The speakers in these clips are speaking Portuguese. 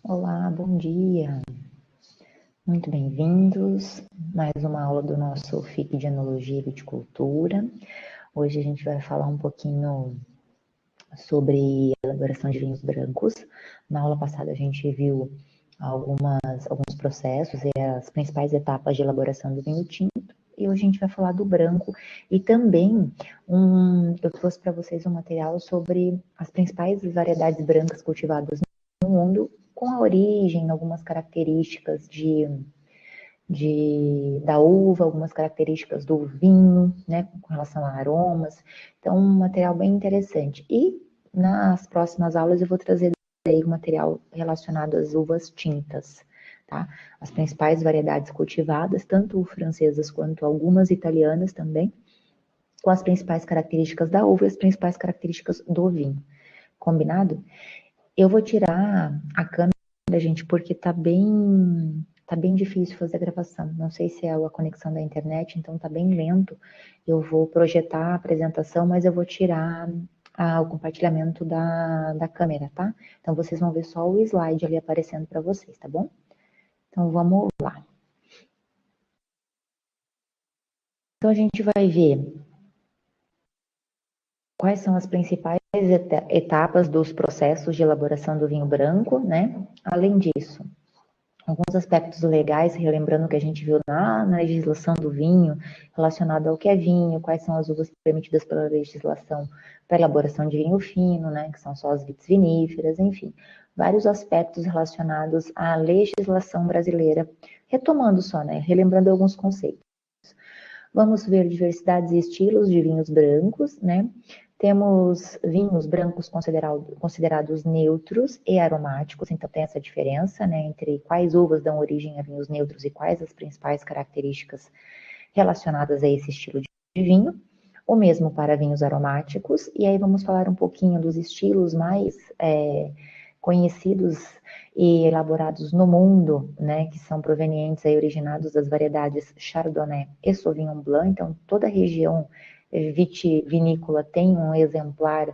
Olá, bom dia. Muito bem-vindos. Mais uma aula do nosso FIC de Enologia e Viticultura. Hoje a gente vai falar um pouquinho sobre elaboração de vinhos brancos. Na aula passada a gente viu alguns processos e as principais etapas de elaboração do vinho tinto. E hoje a gente vai falar do branco e também eu trouxe para vocês um material sobre as principais variedades brancas cultivadas no mundo, com a origem, algumas características da uva, algumas características do vinho, né, com relação a aromas. Então, um material bem interessante. E nas próximas aulas eu vou trazer aí um material relacionado às uvas tintas, tá? As principais variedades cultivadas, tanto francesas quanto algumas italianas também, com as principais características da uva e as principais características do vinho. Combinado? Eu vou tirar a câmera, gente, porque tá bem difícil fazer a gravação. Não sei se é a conexão da internet, então tá bem lento. Eu vou projetar a apresentação, mas eu vou tirar o compartilhamento da câmera, tá? Então vocês vão ver só o slide ali aparecendo para vocês, tá bom? Então vamos lá. Então a gente vai ver quais são as principais etapas dos processos de elaboração do vinho branco, né? Além disso, alguns aspectos legais, relembrando o que a gente viu na legislação do vinho, relacionado ao que é vinho, quais são as uvas permitidas pela legislação para elaboração de vinho fino, né, que são só as vites viníferas, enfim, vários aspectos relacionados à legislação brasileira, retomando só, né, relembrando alguns conceitos. Vamos ver diversidades e estilos de vinhos brancos, né? Temos vinhos brancos considerados neutros e aromáticos, então tem essa diferença, né, entre quais uvas dão origem a vinhos neutros e quais as principais características relacionadas a esse estilo de vinho. O mesmo para vinhos aromáticos, e aí vamos falar um pouquinho dos estilos mais conhecidos e elaborados no mundo, né, que são provenientes e originados das variedades Chardonnay e Sauvignon Blanc. Então, toda a região vitivinícola tem um exemplar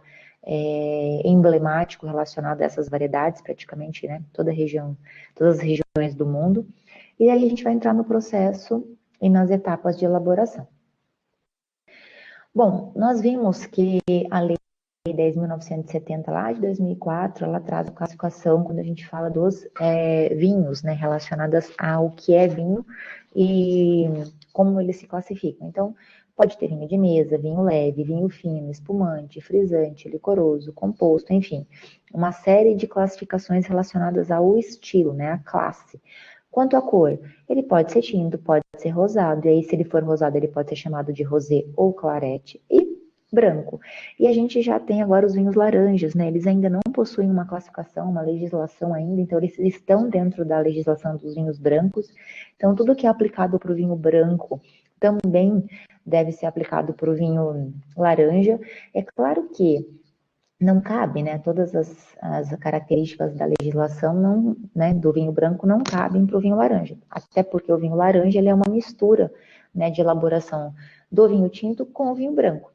emblemático relacionado a essas variedades, praticamente, né, todas as regiões do mundo. E aí a gente vai entrar no processo e nas etapas de elaboração. Bom, nós vimos que a lei 10.970 lá de 2004, ela traz a classificação quando a gente fala dos vinhos, né, relacionadas ao que é vinho e como eles se classificam. Então, pode ter vinho de mesa, vinho leve, vinho fino, espumante, frisante, licoroso, composto, enfim, uma série de classificações relacionadas ao estilo, né, a classe. Quanto à cor, ele pode ser tinto, pode ser rosado, e aí se ele for rosado, ele pode ser chamado de rosé ou clarete, e branco. E a gente já tem agora os vinhos laranjas, né? Eles ainda não possuem uma classificação, uma legislação ainda, então eles estão dentro da legislação dos vinhos brancos. Então tudo que é aplicado para o vinho branco também deve ser aplicado para o vinho laranja. É claro que não cabe, né? Todas as características da legislação não, né, do vinho branco não cabem para o vinho laranja. Até porque o vinho laranja ele é uma mistura, né, de elaboração do vinho tinto com o vinho branco.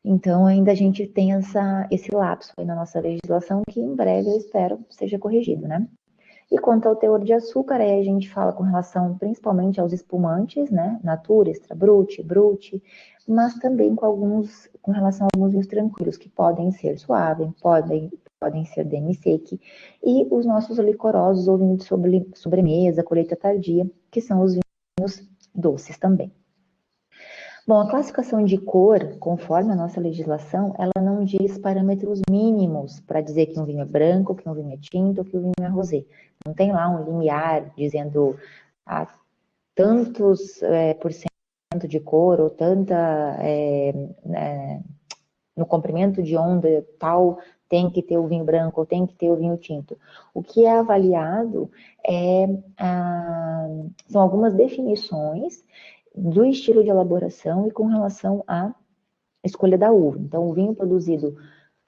Então, ainda a gente tem esse lapso aí na nossa legislação que em breve eu espero seja corrigido, né? E quanto ao teor de açúcar, aí a gente fala com relação principalmente aos espumantes, né? Natura, Extra Brut, Brut, mas também com relação a alguns vinhos tranquilos, que podem ser suaves, podem ser demi-sec, e os nossos licorosos ou vinho de sobremesa, colheita tardia, que são os vinhos doces também. Bom, a classificação de cor, conforme a nossa legislação, ela não diz parâmetros mínimos para dizer que um vinho é branco, que um vinho é tinto, que um vinho é rosé. Não tem lá um limiar dizendo tantos por cento de cor ou tanta no comprimento de onda tal tem que ter o vinho branco ou tem que ter o vinho tinto. O que é avaliado são algumas definições do estilo de elaboração e com relação à escolha da uva. Então, o vinho produzido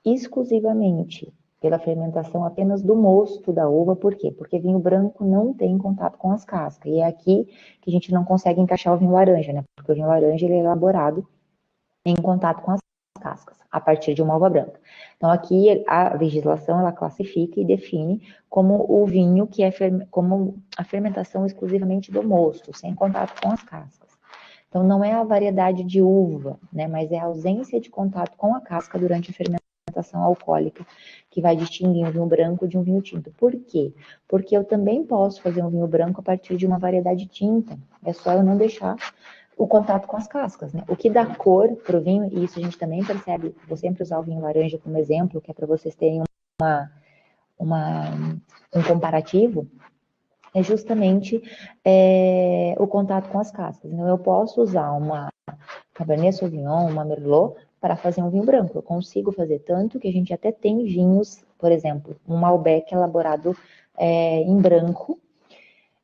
exclusivamente pela fermentação apenas do mosto da uva, por quê? Porque vinho branco não tem contato com as cascas, e é aqui que a gente não consegue encaixar o vinho laranja, né? Porque o vinho laranja ele é elaborado em contato com as cascas, a partir de uma uva branca. Então, aqui a legislação, ela classifica e define como o vinho que é como a fermentação exclusivamente do mosto, sem contato com as cascas. Então, não é a variedade de uva, né, mas é a ausência de contato com a casca durante a fermentação alcoólica que vai distinguir um vinho branco de um vinho tinto. Por quê? Porque eu também posso fazer um vinho branco a partir de uma variedade tinta. É só eu não deixar o contato com as cascas, né? O que dá cor para o vinho, e isso a gente também percebe, vou sempre usar o vinho laranja como exemplo, que é para vocês terem um comparativo, é justamente o contato com as cascas. Então, eu posso usar uma Cabernet Sauvignon, uma Merlot, para fazer um vinho branco. Eu consigo fazer tanto que a gente até tem vinhos, por exemplo, um Malbec elaborado em branco.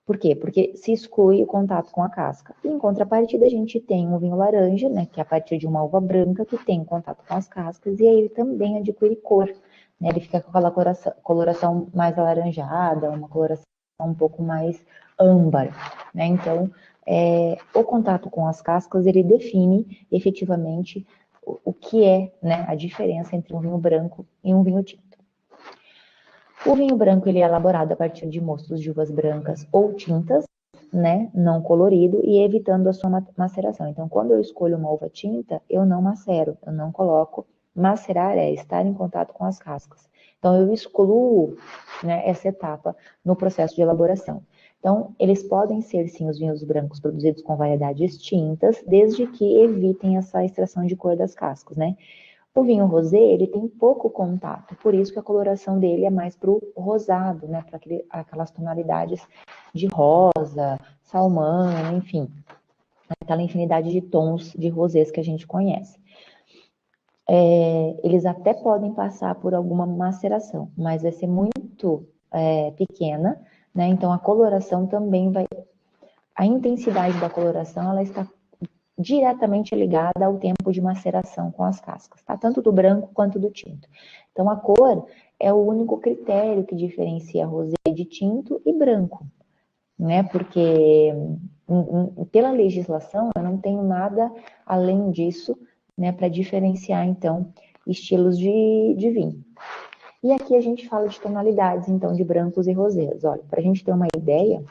Por quê? Porque se exclui o contato com a casca. E em contrapartida, a gente tem um vinho laranja, né, que é a partir de uma uva branca que tem contato com as cascas, e aí ele também adquire cor. Né, ele fica com aquela coloração mais alaranjada, uma coloração um pouco mais âmbar. Né? Então, o contato com as cascas, ele define efetivamente o que é, né, a diferença entre um vinho branco e um vinho tinto. O vinho branco ele é elaborado a partir de mostos de uvas brancas ou tintas, né, não colorido, e evitando a sua maceração. Então, quando eu escolho uma uva tinta, eu não macero, eu não coloco. Macerar é estar em contato com as cascas. Então, eu excluo, né, essa etapa no processo de elaboração. Então, eles podem ser, sim, os vinhos brancos produzidos com variedades tintas, desde que evitem essa extração de cor das cascas, né? O vinho rosé, ele tem pouco contato, por isso que a coloração dele é mais para o rosado, né? Para aquelas tonalidades de rosa, salmão, enfim, aquela infinidade de tons de rosés que a gente conhece. Eles até podem passar por alguma maceração, mas vai ser muito pequena, né? Então a coloração também vai. A intensidade da coloração, ela está diretamente ligada ao tempo de maceração com as cascas, tá? Tanto do branco quanto do tinto. Então, a cor é o único critério que diferencia rosé de tinto e branco, né? Porque pela legislação eu não tenho nada além disso, né, para diferenciar, então, estilos de vinho. E aqui a gente fala de tonalidades, então, de brancos e rosés. Olha, para a gente ter uma ideia,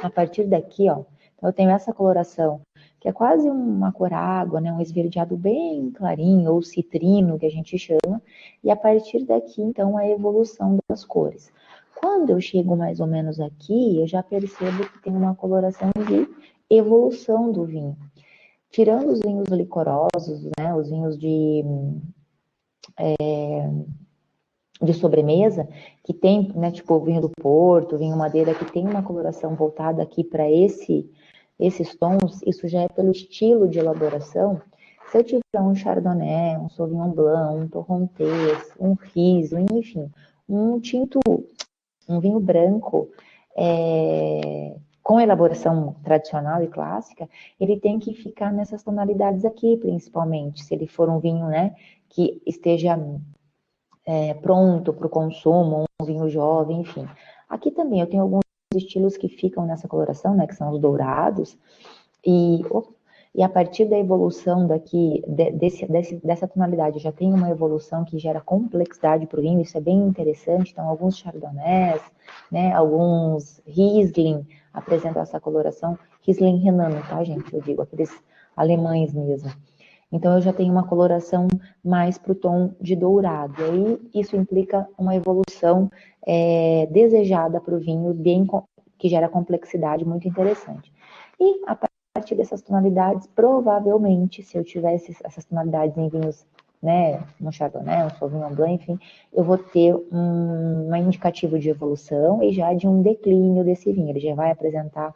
a partir daqui, ó, eu tenho essa coloração, que é quase uma cor água, né, um esverdeado bem clarinho, ou citrino, que a gente chama, e a partir daqui, então, a evolução das cores. Quando eu chego mais ou menos aqui, eu já percebo que tem uma coloração de evolução do vinho. Tirando os vinhos licorosos, né, os vinhos de sobremesa, que tem, né, tipo o vinho do Porto, o vinho Madeira, que tem uma coloração voltada aqui para esses tons, isso já é pelo estilo de elaboração. Se eu tiver um Chardonnay, um Sauvignon Blanc, um Torrontés, um Riesling, enfim, um tinto, um vinho branco, com elaboração tradicional e clássica, ele tem que ficar nessas tonalidades aqui, principalmente, se ele for um vinho, né, que esteja pronto para o consumo, um vinho jovem, enfim. Aqui também eu tenho alguns estilos que ficam nessa coloração, né, que são os dourados, e a partir da evolução daqui, dessa tonalidade, já tem uma evolução que gera complexidade para o vinho, isso é bem interessante, então alguns chardonnays, né, alguns Riesling apresentam essa coloração, Riesling renano, tá, gente, eu digo, aqueles alemães mesmo. Então, eu já tenho uma coloração mais para o tom de dourado. E aí, isso implica uma evolução desejada para o vinho, que gera complexidade muito interessante. E, a partir dessas tonalidades, provavelmente, se eu tivesse essas tonalidades em vinhos, né, no Chardonnay, um Sauvignon Blanc, enfim, eu vou ter um indicativo de evolução e já de um declínio desse vinho. Ele já vai apresentar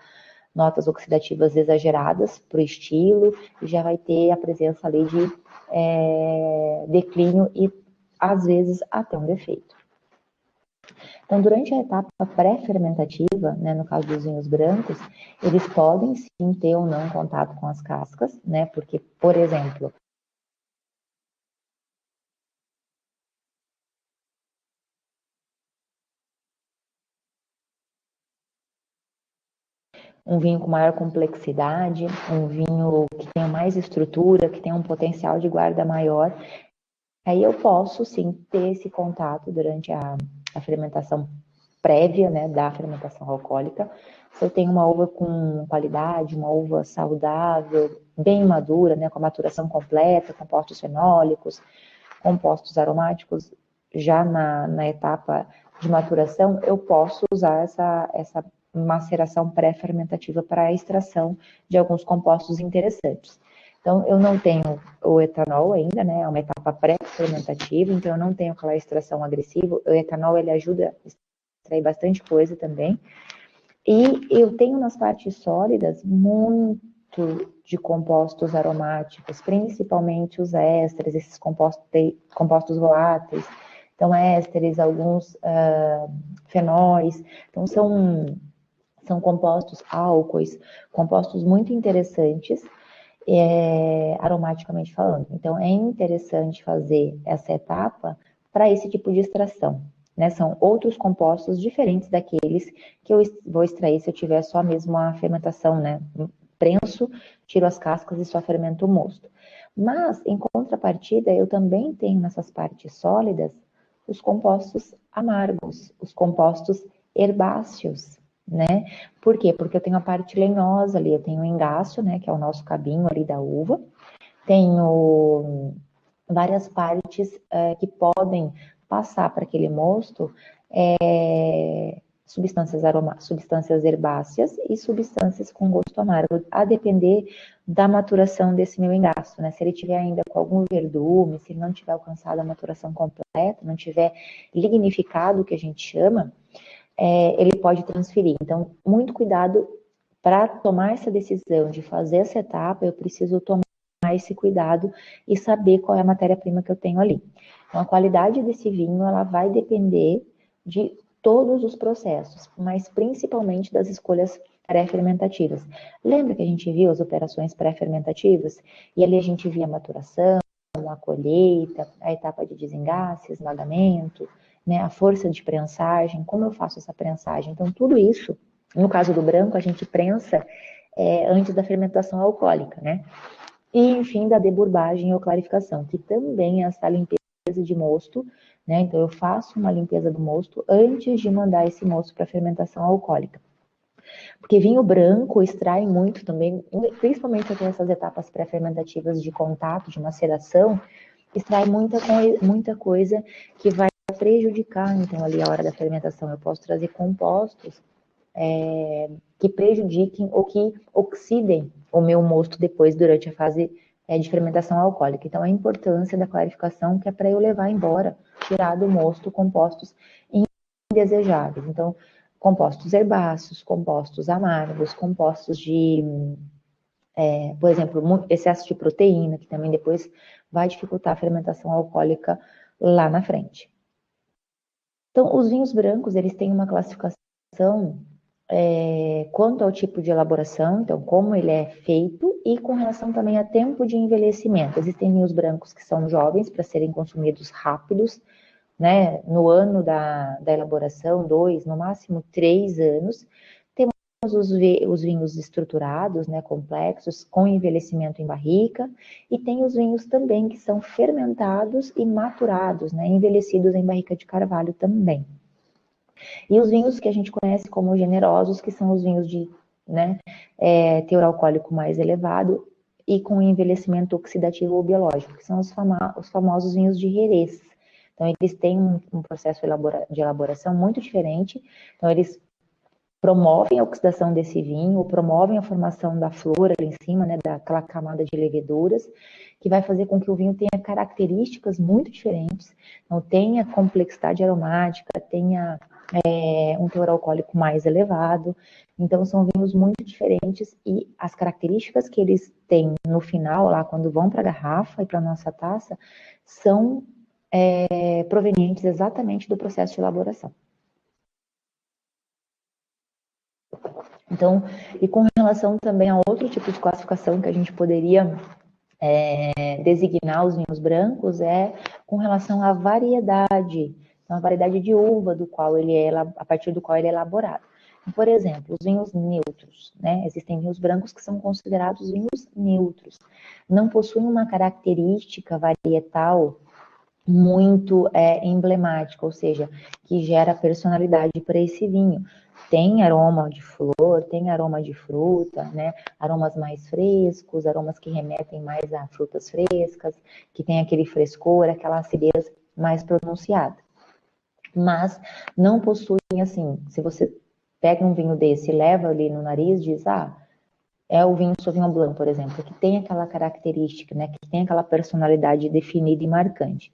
notas oxidativas exageradas para o estilo, e já vai ter a presença ali de declínio e, às vezes, até um defeito. Então, durante a etapa pré-fermentativa, né, no caso dos vinhos brancos, eles podem sim ter ou não contato com as cascas, né, porque, por exemplo, um vinho com maior complexidade, um vinho que tenha mais estrutura, que tenha um potencial de guarda maior. Aí eu posso, sim, ter esse contato durante a fermentação prévia, né, da fermentação alcoólica. Se eu tenho uma uva com qualidade, uma uva saudável, bem madura, né, com a maturação completa, compostos fenólicos, compostos aromáticos, já na etapa de maturação, eu posso usar essa maceração pré-fermentativa para a extração de alguns compostos interessantes. Então, eu não tenho o etanol ainda, né? É uma etapa pré-fermentativa, então eu não tenho aquela extração agressiva. O etanol, ele ajuda a extrair bastante coisa também. E eu tenho nas partes sólidas muito de compostos aromáticos, principalmente os ésteres, esses compostos voláteis. Então, ésteres, alguns fenóis. Então, são compostos álcoois, compostos muito interessantes, aromaticamente falando. Então, é interessante fazer essa etapa para esse tipo de extração. Né? São outros compostos diferentes daqueles que eu vou extrair se eu tiver só mesmo a fermentação, né? Prenso, tiro as cascas e só fermento o mosto. Mas, em contrapartida, eu também tenho nessas partes sólidas os compostos amargos, os compostos herbáceos, né? Por quê? Porque eu tenho a parte lenhosa ali, eu tenho o engaço, né, que é o nosso cabinho ali da uva, tenho várias partes que podem passar para aquele mosto substâncias herbáceas e substâncias com gosto amargo, a depender da maturação desse meu engaço, né? Se ele tiver ainda com algum verdume, se ele não tiver alcançado a maturação completa, não tiver lignificado, que a gente chama, ele pode transferir. Então, muito cuidado para tomar essa decisão de fazer essa etapa, eu preciso tomar esse cuidado e saber qual é a matéria-prima que eu tenho ali. Então, a qualidade desse vinho, ela vai depender de todos os processos, mas principalmente das escolhas pré-fermentativas. Lembra que a gente viu as operações pré-fermentativas? E ali a gente via a maturação, a colheita, a etapa de desengasse, esmagamento, né, a força de prensagem, como eu faço essa prensagem. Então, tudo isso, no caso do branco, a gente prensa antes da fermentação alcoólica, né? E, enfim, da deburbagem ou clarificação, que também é essa limpeza de mosto, né? Então, eu faço uma limpeza do mosto antes de mandar esse mosto para fermentação alcoólica. Porque vinho branco extrai muito também, principalmente aqui nessas etapas pré-fermentativas de contato, de maceração, extrai muita coisa que vai prejudicar, então, ali a hora da fermentação. Eu posso trazer compostos que prejudiquem ou que oxidem o meu mosto depois, durante a fase de fermentação alcoólica. Então, a importância da clarificação, que é para eu levar embora, tirar do mosto compostos indesejáveis. Então, compostos herbáceos, compostos amargos, compostos de, por exemplo, excesso de proteína, que também depois vai dificultar a fermentação alcoólica lá na frente. Então, os vinhos brancos, eles têm uma classificação quanto ao tipo de elaboração, então como ele é feito, e com relação também a tempo de envelhecimento. Existem vinhos brancos que são jovens para serem consumidos rápidos, né, no ano da elaboração, 2, no máximo 3 anos. Temos os vinhos estruturados, né, complexos, com envelhecimento em barrica, e tem os vinhos também que são fermentados e maturados, né, envelhecidos em barrica de carvalho também. E os vinhos que a gente conhece como generosos, que são os vinhos de teor alcoólico mais elevado e com envelhecimento oxidativo ou biológico, que são os famosos vinhos de Jerez. Então, eles têm um processo de elaboração muito diferente. Então, eles promovem a oxidação desse vinho, promovem a formação da flor ali em cima, né, daquela camada de leveduras, que vai fazer com que o vinho tenha características muito diferentes. Então, tenha complexidade aromática, tenha um teor alcoólico mais elevado. Então, são vinhos muito diferentes e as características que eles têm no final, lá quando vão para a garrafa e para a nossa taça, são provenientes exatamente do processo de elaboração. Então, e com relação também a outro tipo de classificação que a gente poderia designar os vinhos brancos, com relação à variedade, então a variedade de uva do qual ele a partir do qual ele é elaborado. Por exemplo, os vinhos neutros, né? Existem vinhos brancos que são considerados vinhos neutros. Não possuem uma característica varietal muito emblemática, ou seja, que gera personalidade para esse vinho. Tem aroma de flor, tem aroma de fruta, né? Aromas mais frescos, aromas que remetem mais a frutas frescas, que tem aquele frescor, aquela acidez mais pronunciada. Mas não possuem, assim, se você pega um vinho desse e leva ali no nariz, diz, é o vinho Sauvignon Blanc, por exemplo, que tem aquela característica, né? Que tem aquela personalidade definida e marcante.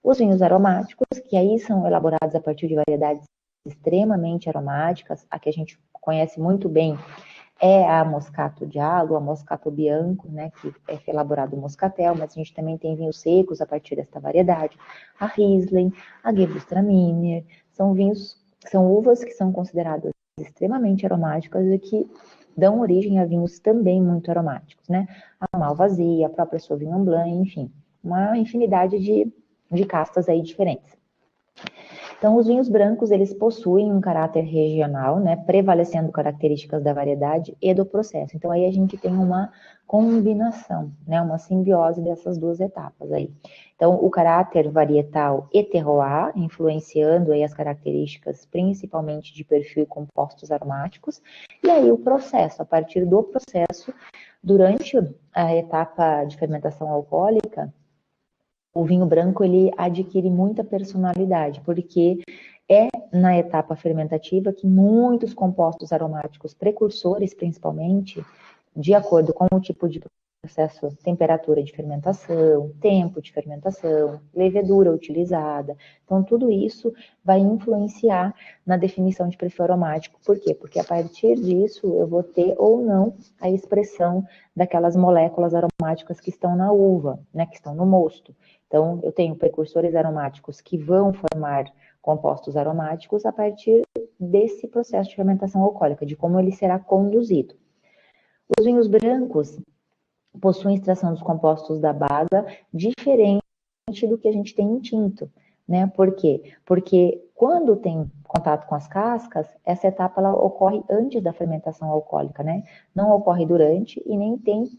Os vinhos aromáticos, que aí são elaborados a partir de variedades extremamente aromáticas, a que a gente conhece muito bem é a Moscato Giallo, a Moscato Bianco, né, que é elaborado o Moscatel, mas a gente também tem vinhos secos a partir desta variedade, a Riesling, a Gewürztraminer, são vinhos, são uvas que são consideradas extremamente aromáticas e que dão origem a vinhos também muito aromáticos, né, a Malvasia, a própria Sauvignon Blanc, enfim, uma infinidade de castas aí diferentes. Então, os vinhos brancos, eles possuem um caráter regional, né, prevalecendo características da variedade e do processo. Então, aí a gente tem uma combinação, né, uma simbiose dessas duas etapas aí. Então, o caráter varietal e terroir, influenciando aí as características, principalmente de perfil e compostos aromáticos, e aí o processo, a partir do processo, durante a etapa de fermentação alcoólica, o vinho branco ele adquire muita personalidade, porque é na etapa fermentativa que muitos compostos aromáticos precursores, principalmente, de acordo com o tipo de processo, temperatura de fermentação, tempo de fermentação, levedura utilizada. Então, tudo isso vai influenciar na definição de perfil aromático. Por quê? Porque a partir disso eu vou ter ou não a expressão daquelas moléculas aromáticas que estão na uva, né, que estão no mosto. Então, eu tenho precursores aromáticos que vão formar compostos aromáticos a partir desse processo de fermentação alcoólica, de como ele será conduzido. Os vinhos brancos possuem extração dos compostos da baga diferente do que a gente tem em tinto, né? Por quê? Porque quando tem contato com as cascas, essa etapa ela ocorre antes da fermentação alcoólica, né? Não ocorre durante e nem tem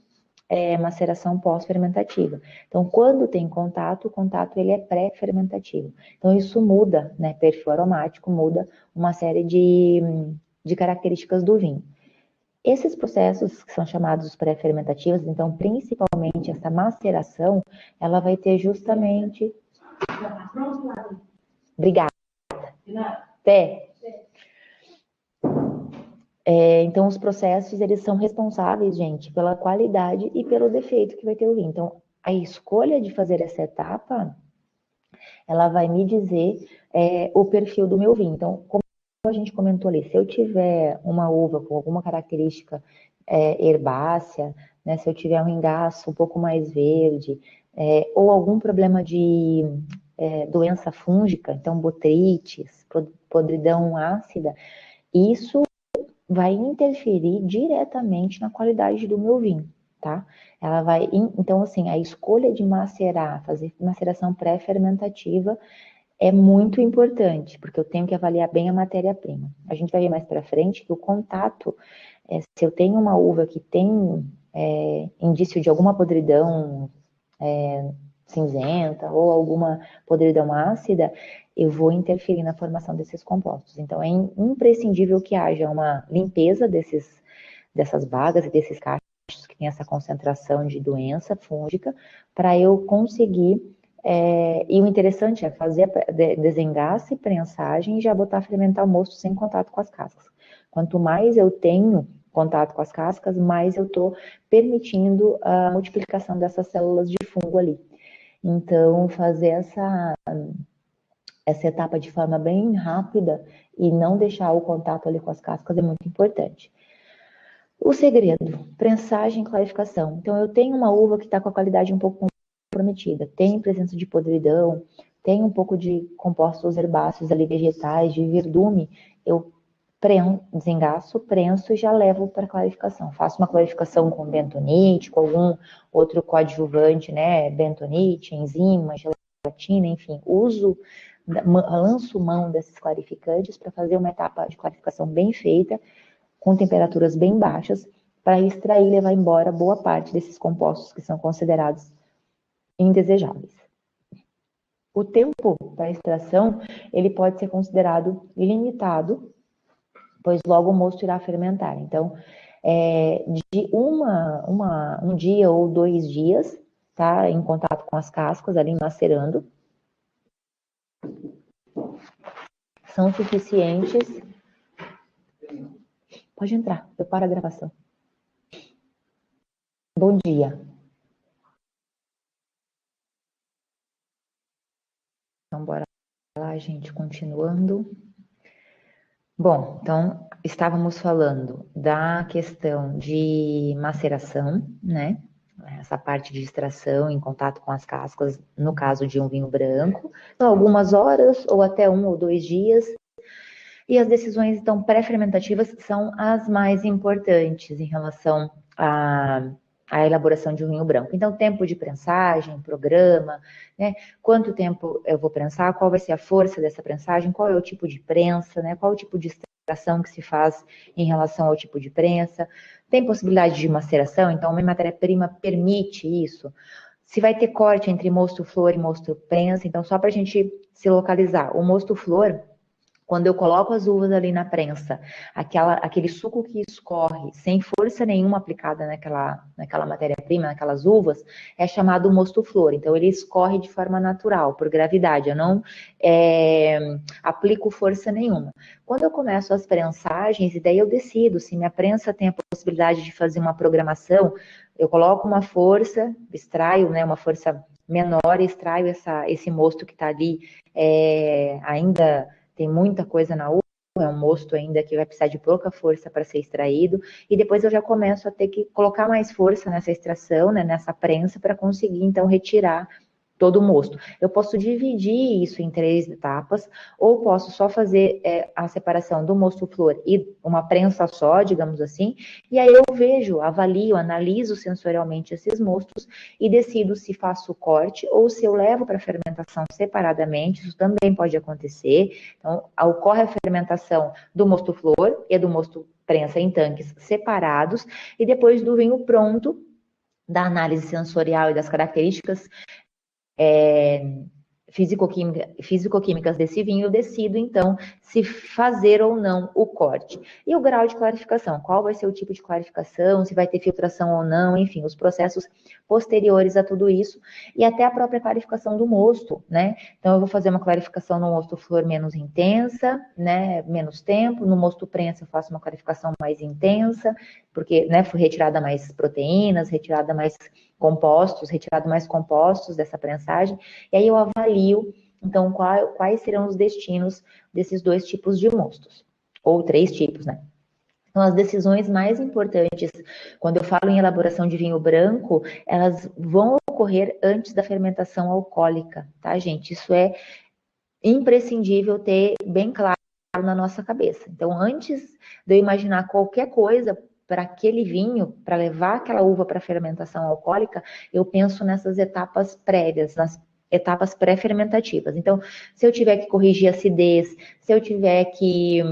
maceração pós-fermentativa. Então, quando tem contato, o contato ele é pré-fermentativo. Então, isso muda, né? Perfil aromático, muda uma série de características do vinho. Esses processos que são chamados pré-fermentativos, então, principalmente essa maceração, ela vai ter justamente... Obrigada. Até. Então, os processos, eles são responsáveis, gente, pela qualidade e pelo defeito que vai ter o vinho. Então, a escolha de fazer essa etapa, ela vai me dizer o perfil do meu vinho. Então, como a gente comentou ali, se eu tiver uma uva com alguma característica herbácea, né, se eu tiver um engaço um pouco mais verde, ou algum problema de doença fúngica, então botrites, podridão ácida, isso vai interferir diretamente na qualidade do meu vinho, tá? Ela vai, então assim, a escolha de macerar, fazer maceração pré-fermentativa é muito importante, porque eu tenho que avaliar bem a matéria-prima. A gente vai ver mais para frente que o contato, se eu tenho uma uva que tem indício de alguma podridão cinzenta ou alguma podridão ácida, eu vou interferir na formação desses compostos. Então, é imprescindível que haja uma limpeza dessas bagas e desses cachos que tem essa concentração de doença fúngica, para eu conseguir... e o interessante é fazer desengasse, prensagem e já botar a fermentar o mosto sem contato com as cascas. Quanto mais eu tenho contato com as cascas, mais eu estou permitindo a multiplicação dessas células de fungo ali. Então, fazer essa etapa de forma bem rápida e não deixar o contato ali com as cascas é muito importante. O segredo, prensagem e clarificação. Então, eu tenho uma uva que está com a qualidade um pouco comprometida, tem presença de podridão, tem um pouco de compostos herbáceos ali, vegetais, de verdume, eu desengaço, prenso e já levo para clarificação. Faço uma clarificação com bentonite, com algum outro coadjuvante, né, bentonite, enzima, gelatina, enfim, uso lanço mão desses clarificantes para fazer uma etapa de clarificação bem feita, com temperaturas bem baixas, para extrair e levar embora boa parte desses compostos que são considerados indesejáveis. O tempo para extração, ele pode ser considerado ilimitado, pois logo o mosto irá fermentar. Então, de um dia ou 2 dias, tá, em contato com as cascas, ali macerando, são suficientes. Pode entrar, eu paro a gravação. Bom dia. Então, bora lá, gente, continuando. Bom, então, estávamos falando da questão de maceração, né? Essa parte de extração em contato com as cascas, no caso de um vinho branco, então, algumas horas ou até 1 ou 2 dias. E as decisões, então, pré-fermentativas são as mais importantes em relação à elaboração de um vinho branco. Então, tempo de prensagem, programa, né? Quanto tempo eu vou prensar, qual vai ser a força dessa prensagem, qual é o tipo de prensa, né? Qual o tipo de extração que se faz em relação ao tipo de prensa. Tem possibilidade de maceração, então uma matéria-prima permite isso. Se vai ter corte entre mosto-flor e mosto-prensa, então só para a gente se localizar, o mosto-flor, quando eu coloco as uvas ali na prensa, aquele suco que escorre sem força nenhuma aplicada naquela matéria-prima, naquelas uvas, é chamado mosto-flor. Então, ele escorre de forma natural, por gravidade. Eu não aplico força nenhuma. Quando eu começo as prensagens, e daí eu decido se minha prensa tem a possibilidade de fazer uma programação, eu coloco uma força, extraio, né, uma força menor, extraio esse mosto que está ali ainda... Tem muita coisa na uva, é um mosto ainda que vai precisar de pouca força para ser extraído, e depois eu já começo a ter que colocar mais força nessa extração, né, nessa prensa, para conseguir, então, retirar todo o mosto. Eu posso dividir isso em 3 etapas, ou posso só fazer a separação do mosto-flor e uma prensa só, digamos assim, e aí eu vejo, avalio, analiso sensorialmente esses mostos e decido se faço o corte ou se eu levo para fermentação separadamente, isso também pode acontecer. Então, ocorre a fermentação do mosto-flor e do mosto-prensa em tanques separados, e depois do vinho pronto, da análise sensorial e das características físico-químicas desse vinho, eu decido, então, se fazer ou não o corte. E o grau de clarificação, qual vai ser o tipo de clarificação, se vai ter filtração ou não, enfim, os processos posteriores a tudo isso, e até a própria clarificação do mosto, né? Então, eu vou fazer uma clarificação no mosto flor menos intensa, né, menos tempo, no mosto prensa eu faço uma clarificação mais intensa, porque, né, foi retirada mais proteínas, retirado mais compostos dessa prensagem, e aí eu avalio, então, quais serão os destinos desses 2 tipos de mostos, ou 3 tipos, né? Então, as decisões mais importantes, quando eu falo em elaboração de vinho branco, elas vão ocorrer antes da fermentação alcoólica, tá, gente? Isso é imprescindível ter bem claro na nossa cabeça. Então, antes de eu imaginar qualquer coisa para aquele vinho, para levar aquela uva para fermentação alcoólica, eu penso nessas etapas prévias, nas etapas pré-fermentativas. Então, se eu tiver que corrigir a acidez, se eu tiver que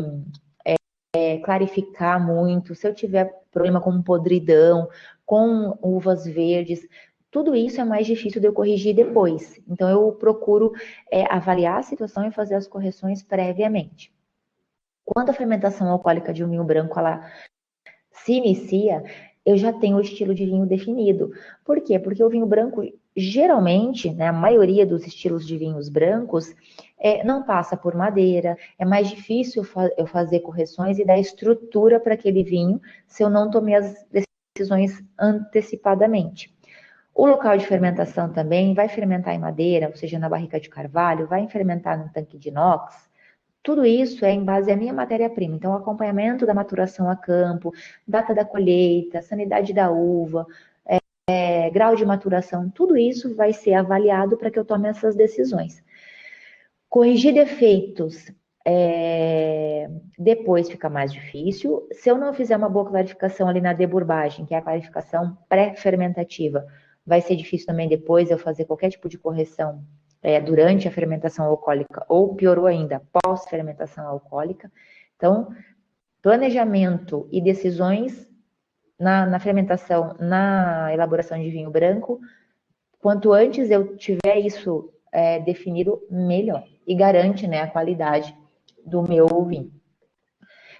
clarificar muito, se eu tiver problema com podridão, com uvas verdes, tudo isso é mais difícil de eu corrigir depois. Então, eu procuro avaliar a situação e fazer as correções previamente. Quando a fermentação alcoólica de um vinho branco ela se inicia, eu já tenho o estilo de vinho definido. Por quê? Porque o vinho branco, geralmente, né, a maioria dos estilos de vinhos brancos, não passa por madeira, é mais difícil eu fazer correções e dar estrutura para aquele vinho se eu não tomei as decisões antecipadamente. O local de fermentação também vai fermentar em madeira, ou seja, na barrica de carvalho, vai fermentar no tanque de inox. Tudo isso é em base à minha matéria-prima. Então, acompanhamento da maturação a campo, data da colheita, sanidade da uva, grau de maturação, tudo isso vai ser avaliado para que eu tome essas decisões. Corrigir defeitos depois fica mais difícil. Se eu não fizer uma boa clarificação ali na deburbagem, que é a clarificação pré-fermentativa, vai ser difícil também depois eu fazer qualquer tipo de correção durante a fermentação alcoólica, ou piorou ainda, pós-fermentação alcoólica. Então, planejamento e decisões na fermentação, na elaboração de vinho branco, quanto antes eu tiver isso definido, melhor. E garante, né, a qualidade do meu vinho.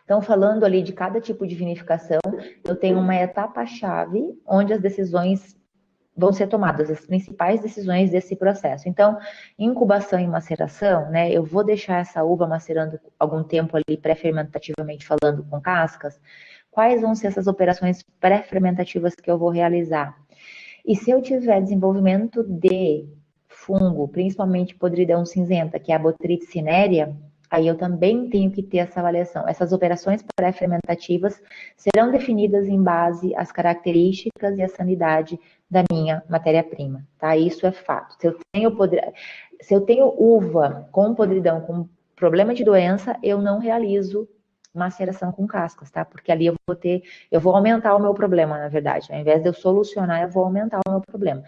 Então, falando ali de cada tipo de vinificação, eu tenho uma etapa-chave onde as decisões vão ser tomadas, as principais decisões desse processo. Então, incubação e maceração, né, eu vou deixar essa uva macerando algum tempo ali pré-fermentativamente falando com cascas. Quais vão ser essas operações pré-fermentativas que eu vou realizar? E se eu tiver desenvolvimento de fungo, principalmente podridão cinzenta, que é a Botrytis cinerea, aí eu também tenho que ter essa avaliação. Essas operações pré-fermentativas serão definidas em base às características e à sanidade da minha matéria-prima, tá? Isso é fato. Se eu tenho uva com podridão, com problema de doença, eu não realizo maceração com cascas, tá? Porque ali eu vou aumentar o meu problema, na verdade. Ao invés de eu solucionar, eu vou aumentar o meu problema.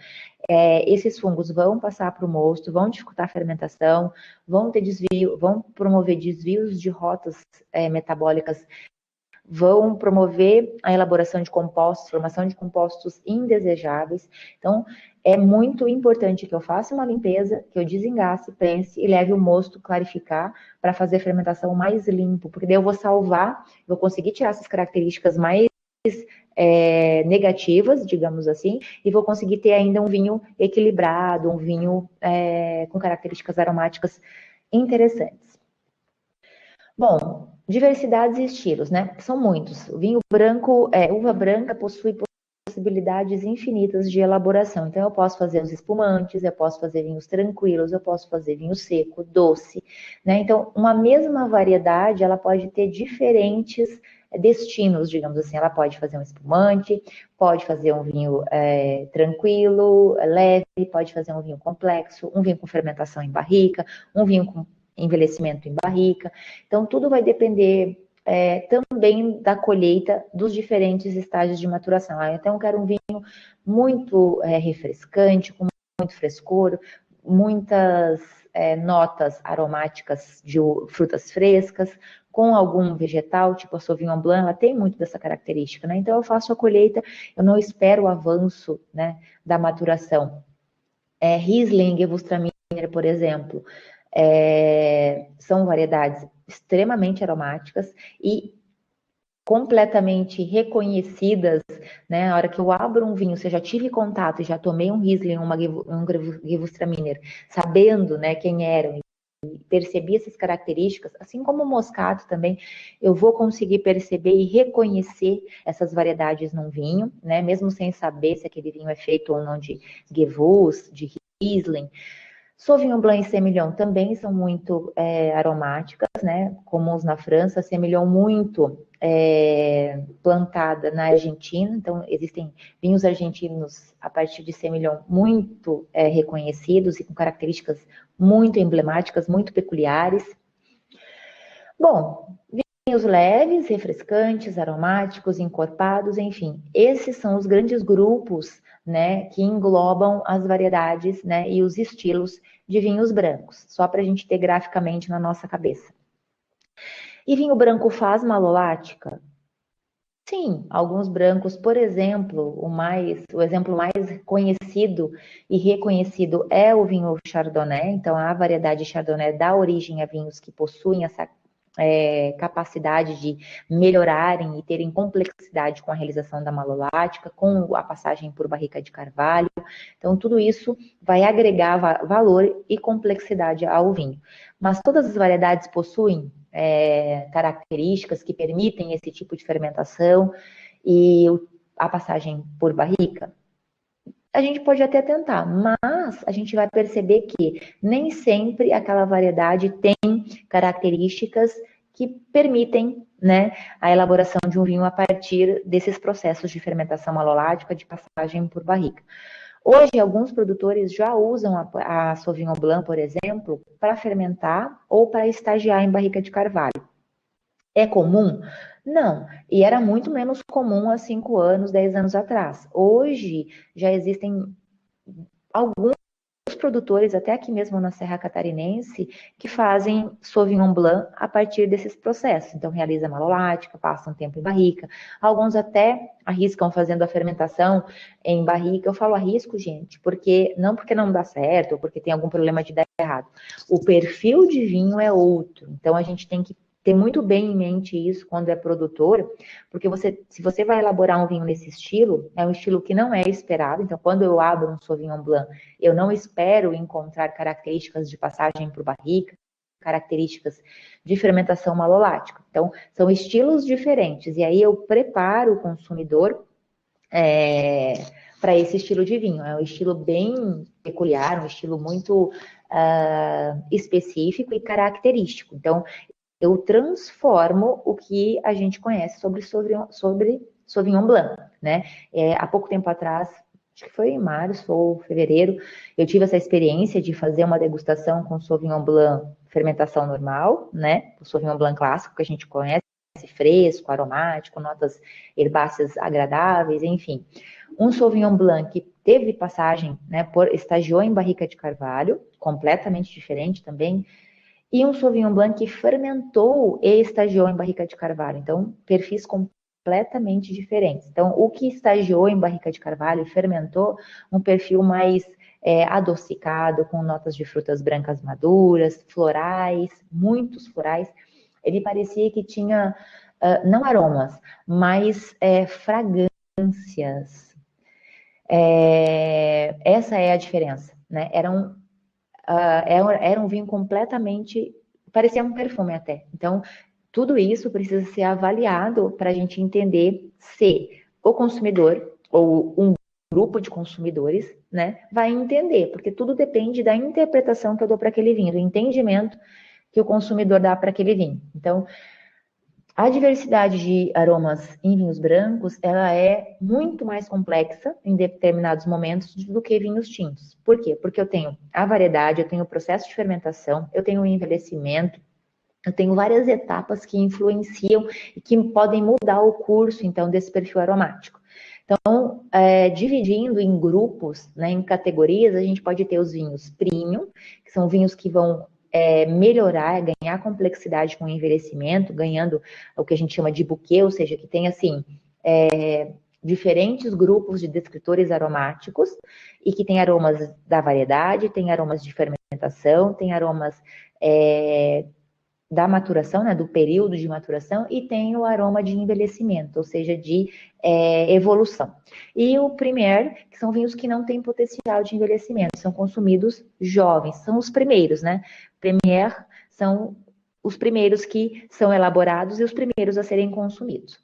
Esses fungos vão passar para o mosto, vão dificultar a fermentação, vão ter desvio, vão promover desvios de rotas metabólicas, vão promover a elaboração de compostos, formação de compostos indesejáveis. Então, é muito importante que eu faça uma limpeza, que eu desengasse, pense e leve o mosto clarificar para fazer a fermentação mais limpo, porque daí eu vou salvar, vou conseguir tirar essas características mais negativas, digamos assim, e vou conseguir ter ainda um vinho equilibrado, um vinho com características aromáticas interessantes. Bom, diversidades e estilos, né? São muitos. O vinho branco, uva branca possui possibilidades infinitas de elaboração. Então, eu posso fazer os espumantes, eu posso fazer vinhos tranquilos, eu posso fazer vinho seco, doce, né? Então, uma mesma variedade, ela pode ter diferentes destinos, digamos assim. Ela pode fazer um espumante, pode fazer um vinho tranquilo, leve, pode fazer um vinho complexo, um vinho com fermentação em barrica, um vinho com envelhecimento em barrica. Então, tudo vai depender também da colheita dos diferentes estágios de maturação. Então, eu quero um vinho muito refrescante, com muito frescor, muitas notas aromáticas de frutas frescas, com algum vegetal, tipo a Sauvignon Blanc, ela tem muito dessa característica, né? Então, eu faço a colheita, eu não espero o avanço, né, da maturação. Riesling, Gewürztraminer, por exemplo, são variedades extremamente aromáticas e completamente reconhecidas, né? Na hora que eu abro um vinho, se eu já tive contato e já tomei um Riesling, um Gewürztraminer, sabendo, né, quem eram, e percebi essas características, assim como o moscato também, eu vou conseguir perceber e reconhecer essas variedades num vinho, né? Mesmo sem saber se aquele vinho é feito ou não de Gewürz, de Riesling. Sauvignon Blanc e Semillon também são muito aromáticas, né? Comuns na França, Semillon muito plantada na Argentina, então existem vinhos argentinos a partir de Semillon muito reconhecidos e com características muito emblemáticas, muito peculiares. Bom, vinhos leves, refrescantes, aromáticos, encorpados, enfim, esses são os grandes grupos, né, que englobam as variedades, né, e os estilos de vinhos brancos, só para a gente ter graficamente na nossa cabeça. E vinho branco faz malolática? Sim, alguns brancos, por exemplo, o exemplo mais conhecido e reconhecido é o vinho Chardonnay. Então, a variedade Chardonnay dá origem a vinhos que possuem essa capacidade de melhorarem e terem complexidade com a realização da malolática, com a passagem por barrica de carvalho. Então, tudo isso vai agregar valor e complexidade ao vinho. Mas todas as variedades possuem características que permitem esse tipo de fermentação e a passagem por barrica? A gente pode até tentar, mas a gente vai perceber que nem sempre aquela variedade tem características que permitem, né, a elaboração de um vinho a partir desses processos de fermentação malolática, de passagem por barrica. Hoje, alguns produtores já usam a Sauvignon Blanc, por exemplo, para fermentar ou para estagiar em barrica de carvalho. É comum? Não. E era muito menos comum há 5 anos, 10 anos atrás. Hoje, já existem alguns produtores, até aqui mesmo na Serra Catarinense, que fazem Sauvignon Blanc a partir desses processos. Então, realiza malolática, passa um tempo em barrica. Alguns até arriscam fazendo a fermentação em barrica. Eu falo arrisco, gente, porque não dá certo, ou porque tem algum problema de dar errado. O perfil de vinho é outro. Então, a gente tem que ter muito bem em mente isso quando é produtor, porque se você vai elaborar um vinho nesse estilo, é um estilo que não é esperado. Então, quando eu abro um Sauvignon Blanc, eu não espero encontrar características de passagem por barrica, características de fermentação malolática. Então, são estilos diferentes. E aí eu preparo o consumidor para esse estilo de vinho. É um estilo bem peculiar, um estilo muito específico e característico. Então, eu transformo o que a gente conhece sobre Sauvignon Blanc, né? Há pouco tempo atrás, acho que foi em março ou fevereiro, eu tive essa experiência de fazer uma degustação com Sauvignon Blanc fermentação normal, né? O Sauvignon Blanc clássico que a gente conhece, fresco, aromático, notas herbáceas agradáveis, enfim. Um Sauvignon Blanc que teve passagem, né, estagiou em barrica de carvalho, completamente diferente também, e um Sauvignon Blanc que fermentou e estagiou em barrica de carvalho. Então, perfis completamente diferentes. Então, o que estagiou em barrica de carvalho e fermentou, um perfil mais adocicado, com notas de frutas brancas maduras, florais, muitos florais. Ele parecia que tinha, não aromas, mas fragrâncias. Essa é a diferença, né? Era um vinho completamente, parecia um perfume até. Então, tudo isso precisa ser avaliado para a gente entender se o consumidor ou um grupo de consumidores, né, vai entender, porque tudo depende da interpretação que eu dou para aquele vinho, do entendimento que o consumidor dá para aquele vinho. Então, a diversidade de aromas em vinhos brancos, ela é muito mais complexa em determinados momentos do que vinhos tintos. Por quê? Porque eu tenho a variedade, eu tenho o processo de fermentação, eu tenho o envelhecimento, eu tenho várias etapas que influenciam e que podem mudar o curso, então, desse perfil aromático. Então, dividindo em grupos, né, em categorias, a gente pode ter os vinhos premium, que são vinhos que vão melhorar, ganhar complexidade com o envelhecimento, ganhando o que a gente chama de buquê, ou seja, que tem, assim, diferentes grupos de descritores aromáticos e que tem aromas da variedade, tem aromas de fermentação, tem aromas da maturação, né, do período de maturação, e tem o aroma de envelhecimento, ou seja, de evolução. E o Premier, que são vinhos que não têm potencial de envelhecimento, são consumidos jovens, são os primeiros, né? Premier são os primeiros que são elaborados e os primeiros a serem consumidos.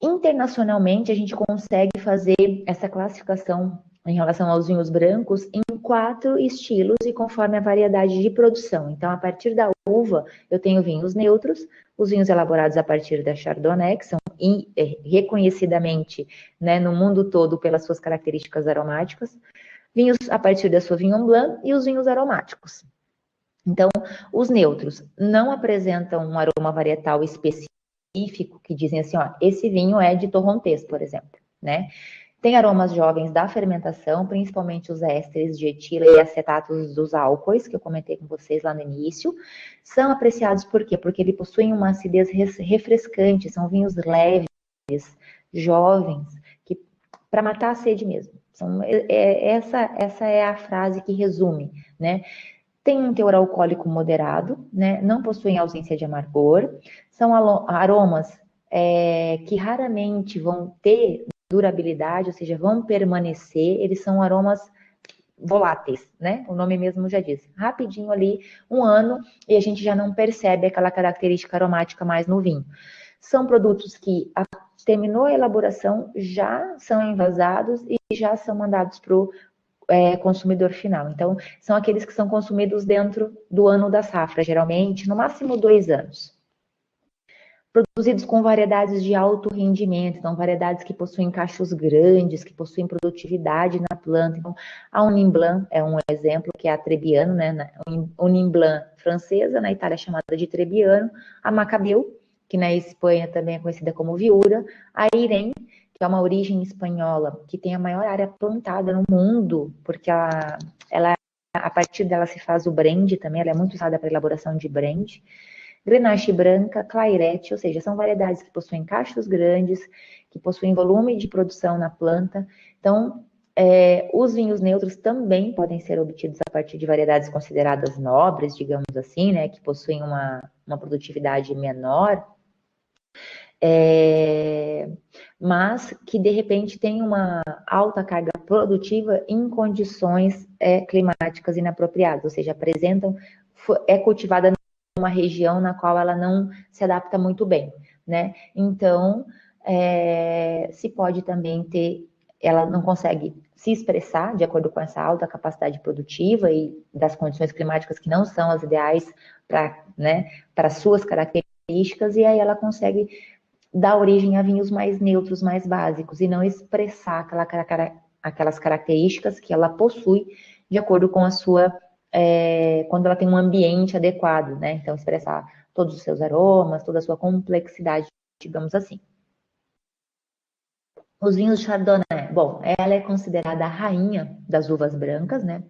Internacionalmente, a gente consegue fazer essa classificação em relação aos vinhos brancos em 4 estilos e conforme a variedade de produção. Então, a partir da uva, eu tenho vinhos neutros, os vinhos elaborados a partir da Chardonnay, que são reconhecidamente, né, no mundo todo pelas suas características aromáticas, vinhos a partir da Sauvignon Blanc e os vinhos aromáticos. Então, os neutros não apresentam um aroma varietal específico, que dizem assim, ó, esse vinho é de torrontés, por exemplo, né? Tem aromas jovens da fermentação, principalmente os ésteres de etila e acetatos dos álcoois, que eu comentei com vocês lá no início. São apreciados por quê? Porque eles possuem uma acidez refrescante, são vinhos leves, jovens, que para matar a sede mesmo. Essa é a frase que resume, né? Tem um teor alcoólico moderado, né? Não possuem ausência de amargor, são aromas que raramente vão ter durabilidade, ou seja, vão permanecer, eles são aromas voláteis, né? O nome mesmo já diz. Rapidinho ali, 1 ano, e a gente já não percebe aquela característica aromática mais no vinho. São produtos que terminou a elaboração, já são envasados e já são mandados para o consumidor final. Então, são aqueles que são consumidos dentro do ano da safra, geralmente, no máximo 2 anos. Produzidos com variedades de alto rendimento, então variedades que possuem cachos grandes, que possuem produtividade na planta. Então, a Ugnin Blanc é um exemplo, que é a Trebbiano, né? A Ugnin Blanc francesa, na Itália chamada de Trebbiano, a Macabeu, que na Espanha também é conhecida como Viura, a Irene, que é uma origem espanhola, que tem a maior área plantada no mundo, porque ela a partir dela se faz o brand também, ela é muito usada para elaboração de brand. Grenache branca, Clairette, ou seja, são variedades que possuem cachos grandes, que possuem volume de produção na planta. Então, os vinhos neutros também podem ser obtidos a partir de variedades consideradas nobres, digamos assim, né, que possuem uma produtividade menor, mas que de repente tem uma alta carga produtiva em condições climáticas inapropriadas, ou seja, é cultivada numa região na qual ela não se adapta muito bem, né? Então, se pode também ela não consegue se expressar de acordo com essa alta capacidade produtiva e das condições climáticas que não são as ideais para suas características, e aí ela consegue dar origem a vinhos mais neutros, mais básicos, e não expressar aquelas características que ela possui de acordo com a sua, quando ela tem um ambiente adequado, né? Então, expressar todos os seus aromas, toda a sua complexidade, digamos assim. Os vinhos Chardonnay, bom, ela é considerada a rainha das uvas brancas, né?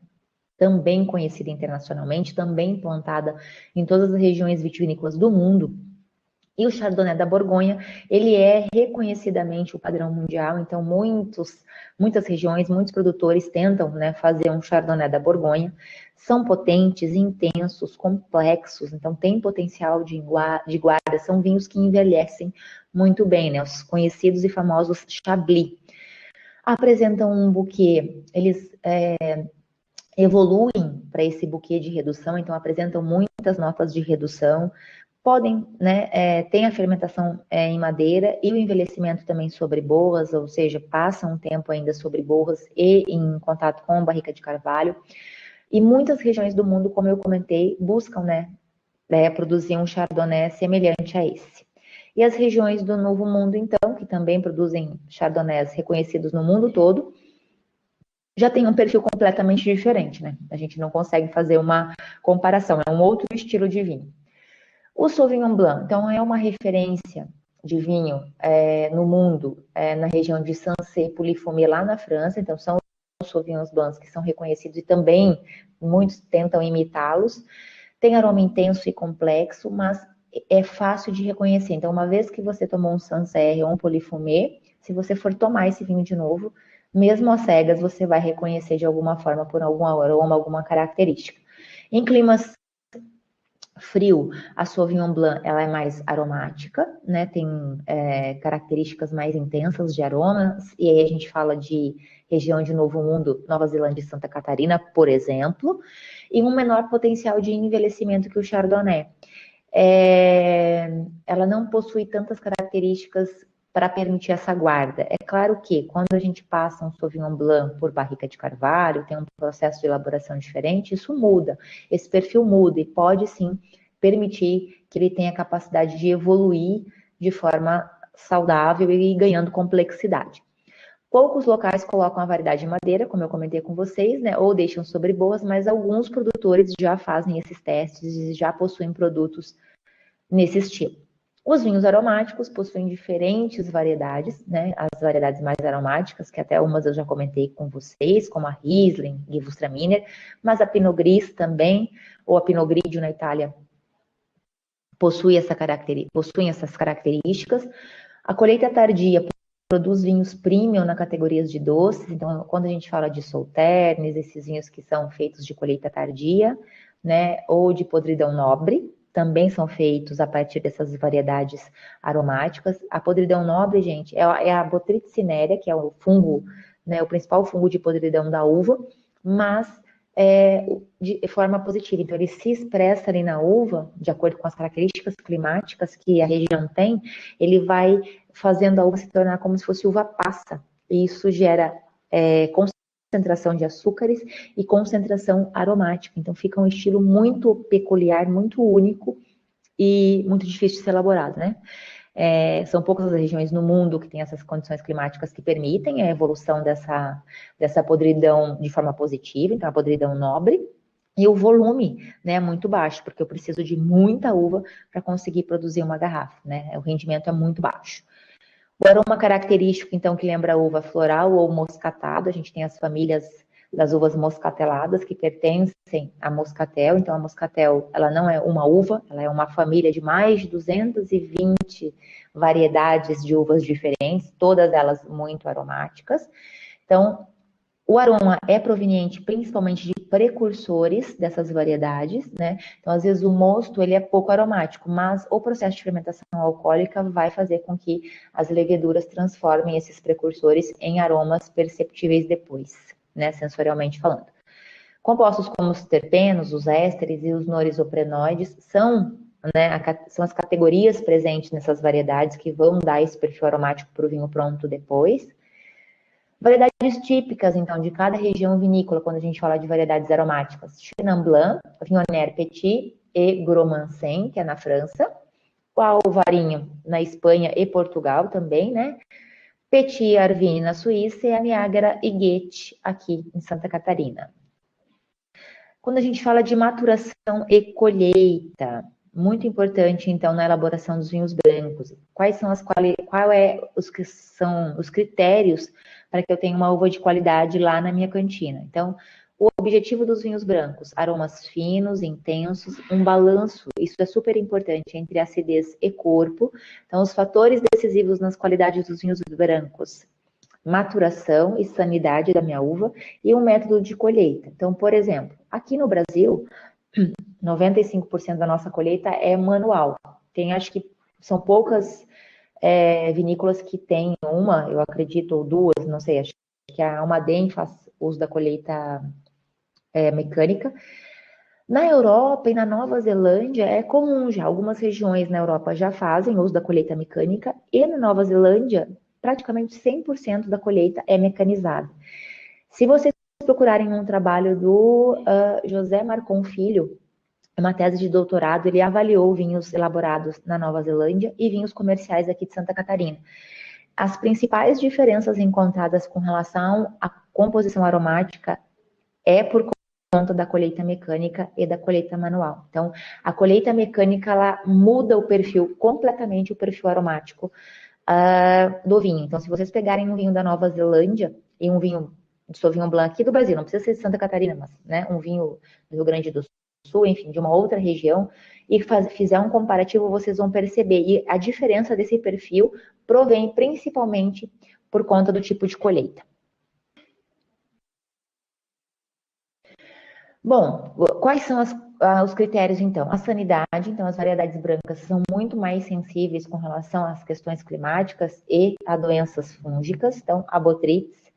Também conhecida internacionalmente, também plantada em todas as regiões vitivinícolas do mundo. E o Chardonnay da Borgonha, ele é reconhecidamente o padrão mundial, então muitas regiões, muitos produtores tentam, né, fazer um Chardonnay da Borgonha. São potentes, intensos, complexos, então tem potencial de guarda, são vinhos que envelhecem muito bem, né, os conhecidos e famosos Chablis. Apresentam um buquê, eles evoluem para esse buquê de redução, então apresentam muitas notas de redução, podem, né, tem a fermentação em madeira e o envelhecimento também sobre borras, ou seja, passam um tempo ainda sobre borras e em contato com barrica de carvalho. E muitas regiões do mundo, como eu comentei, buscam, né, produzir um Chardonnay semelhante a esse. E as regiões do Novo Mundo, então, que também produzem Chardonnays reconhecidos no mundo todo, já tem um perfil completamente diferente, né? A gente não consegue fazer uma comparação, é um outro estilo de vinho. O Sauvignon Blanc, então, é uma referência de vinho no mundo, na região de Sancerre-Pouilly-Fumé, lá na França. Então, são os Sauvignons Blancs que são reconhecidos e também muitos tentam imitá-los. Tem aroma intenso e complexo, mas é fácil de reconhecer. Então, uma vez que você tomou um Sancerre ou um Pouilly-Fumé, se você for tomar esse vinho de novo, mesmo às cegas, você vai reconhecer de alguma forma por algum aroma, alguma característica. Em climas frio, a Sauvignon Blanc, ela é mais aromática, né? Tem características mais intensas de aromas, e aí a gente fala de região de Novo Mundo, Nova Zelândia e Santa Catarina, por exemplo, e um menor potencial de envelhecimento que o Chardonnay. Ela não possui tantas características para permitir essa guarda. É claro que quando a gente passa um Sauvignon Blanc por barrica de carvalho, tem um processo de elaboração diferente, isso muda, esse perfil muda e pode sim permitir que ele tenha capacidade de evoluir de forma saudável e ganhando complexidade. Poucos locais colocam a variedade de madeira, como eu comentei com vocês, né, ou deixam sobre boas, mas alguns produtores já fazem esses testes e já possuem produtos nesse estilo. Os vinhos aromáticos possuem diferentes variedades, né? As variedades mais aromáticas, que até umas eu já comentei com vocês, como a Riesling, Gewürztraminer, mas a Pinot Gris também, ou a Pinot Grigio na Itália, possuem essas características. A colheita tardia produz vinhos premium na categoria de doces, então quando a gente fala de sauternes, esses vinhos que são feitos de colheita tardia, né, ou de podridão nobre, também são feitos a partir dessas variedades aromáticas. A podridão nobre, gente, é a Botrytis cinerea, que é o fungo, né, o principal fungo de podridão da uva, mas de forma positiva. Então, ele se expressa ali na uva, de acordo com as características climáticas que a região tem, ele vai fazendo a uva se tornar como se fosse uva passa. E isso gera concentração de açúcares e concentração aromática. Então, fica um estilo muito peculiar, muito único e muito difícil de ser elaborado, né? São poucas as regiões no mundo que têm essas condições climáticas que permitem a evolução dessa podridão de forma positiva, então a podridão nobre, e o volume, né, é muito baixo, porque eu preciso de muita uva para conseguir produzir uma garrafa, né? O rendimento é muito baixo. O aroma característico, então, que lembra a uva floral ou moscatado, a gente tem as famílias das uvas moscateladas, que pertencem à moscatel. Então, a moscatel, ela não é uma uva, ela é uma família de mais de 220 variedades de uvas diferentes, todas elas muito aromáticas. Então, o aroma é proveniente principalmente de precursores dessas variedades, né? Então, às vezes, o mosto, ele é pouco aromático, mas o processo de fermentação alcoólica vai fazer com que as leveduras transformem esses precursores em aromas perceptíveis depois, né? Sensorialmente falando. Compostos como os terpenos, os ésteres e os norisoprenoides são, né, são as categorias presentes nessas variedades que vão dar esse perfil aromático para o vinho pronto depois. Variedades típicas, então, de cada região vinícola, quando a gente fala de variedades aromáticas. Chenin Blanc, Viognier Petit e Gros Mansen, que é na França. O Alvarinho, na Espanha e Portugal também, né? Petit Arvine, na Suíça, e a Niágara e Guete, aqui em Santa Catarina. Quando a gente fala de maturação e colheita, muito importante, então, na elaboração dos vinhos brancos. Qual é os critérios para que eu tenha uma uva de qualidade lá na minha cantina? Então, o objetivo dos vinhos brancos, aromas finos, intensos, um balanço, isso é super importante, entre acidez e corpo. Então, os fatores decisivos nas qualidades dos vinhos brancos: maturação e sanidade da minha uva e um método de colheita. Então, por exemplo, aqui no Brasil, 95% da nossa colheita é manual. Tem, acho que são poucas vinícolas que têm uma, eu acredito, ou duas, não sei, acho que a Almaden faz uso da colheita mecânica. Na Europa e na Nova Zelândia é comum já, algumas regiões na Europa já fazem uso da colheita mecânica, e na Nova Zelândia praticamente 100% da colheita é mecanizada. Se vocês procurarem um trabalho do José Marcon Filho, uma tese de doutorado, ele avaliou vinhos elaborados na Nova Zelândia e vinhos comerciais aqui de Santa Catarina. As principais diferenças encontradas com relação à composição aromática é por conta da colheita mecânica e da colheita manual. Então, a colheita mecânica, ela muda o perfil, completamente o perfil aromático do vinho. Então, se vocês pegarem um vinho da Nova Zelândia e um vinho de Sauvignon Blanc aqui do Brasil, não precisa ser de Santa Catarina, mas, né, um vinho do Rio Grande do Sul, enfim, de uma outra região, e fizer um comparativo, vocês vão perceber. E a diferença desse perfil provém principalmente por conta do tipo de colheita. Bom, quais são os critérios, então? A sanidade, então as variedades brancas são muito mais sensíveis com relação às questões climáticas e a doenças fúngicas, então a botrytis.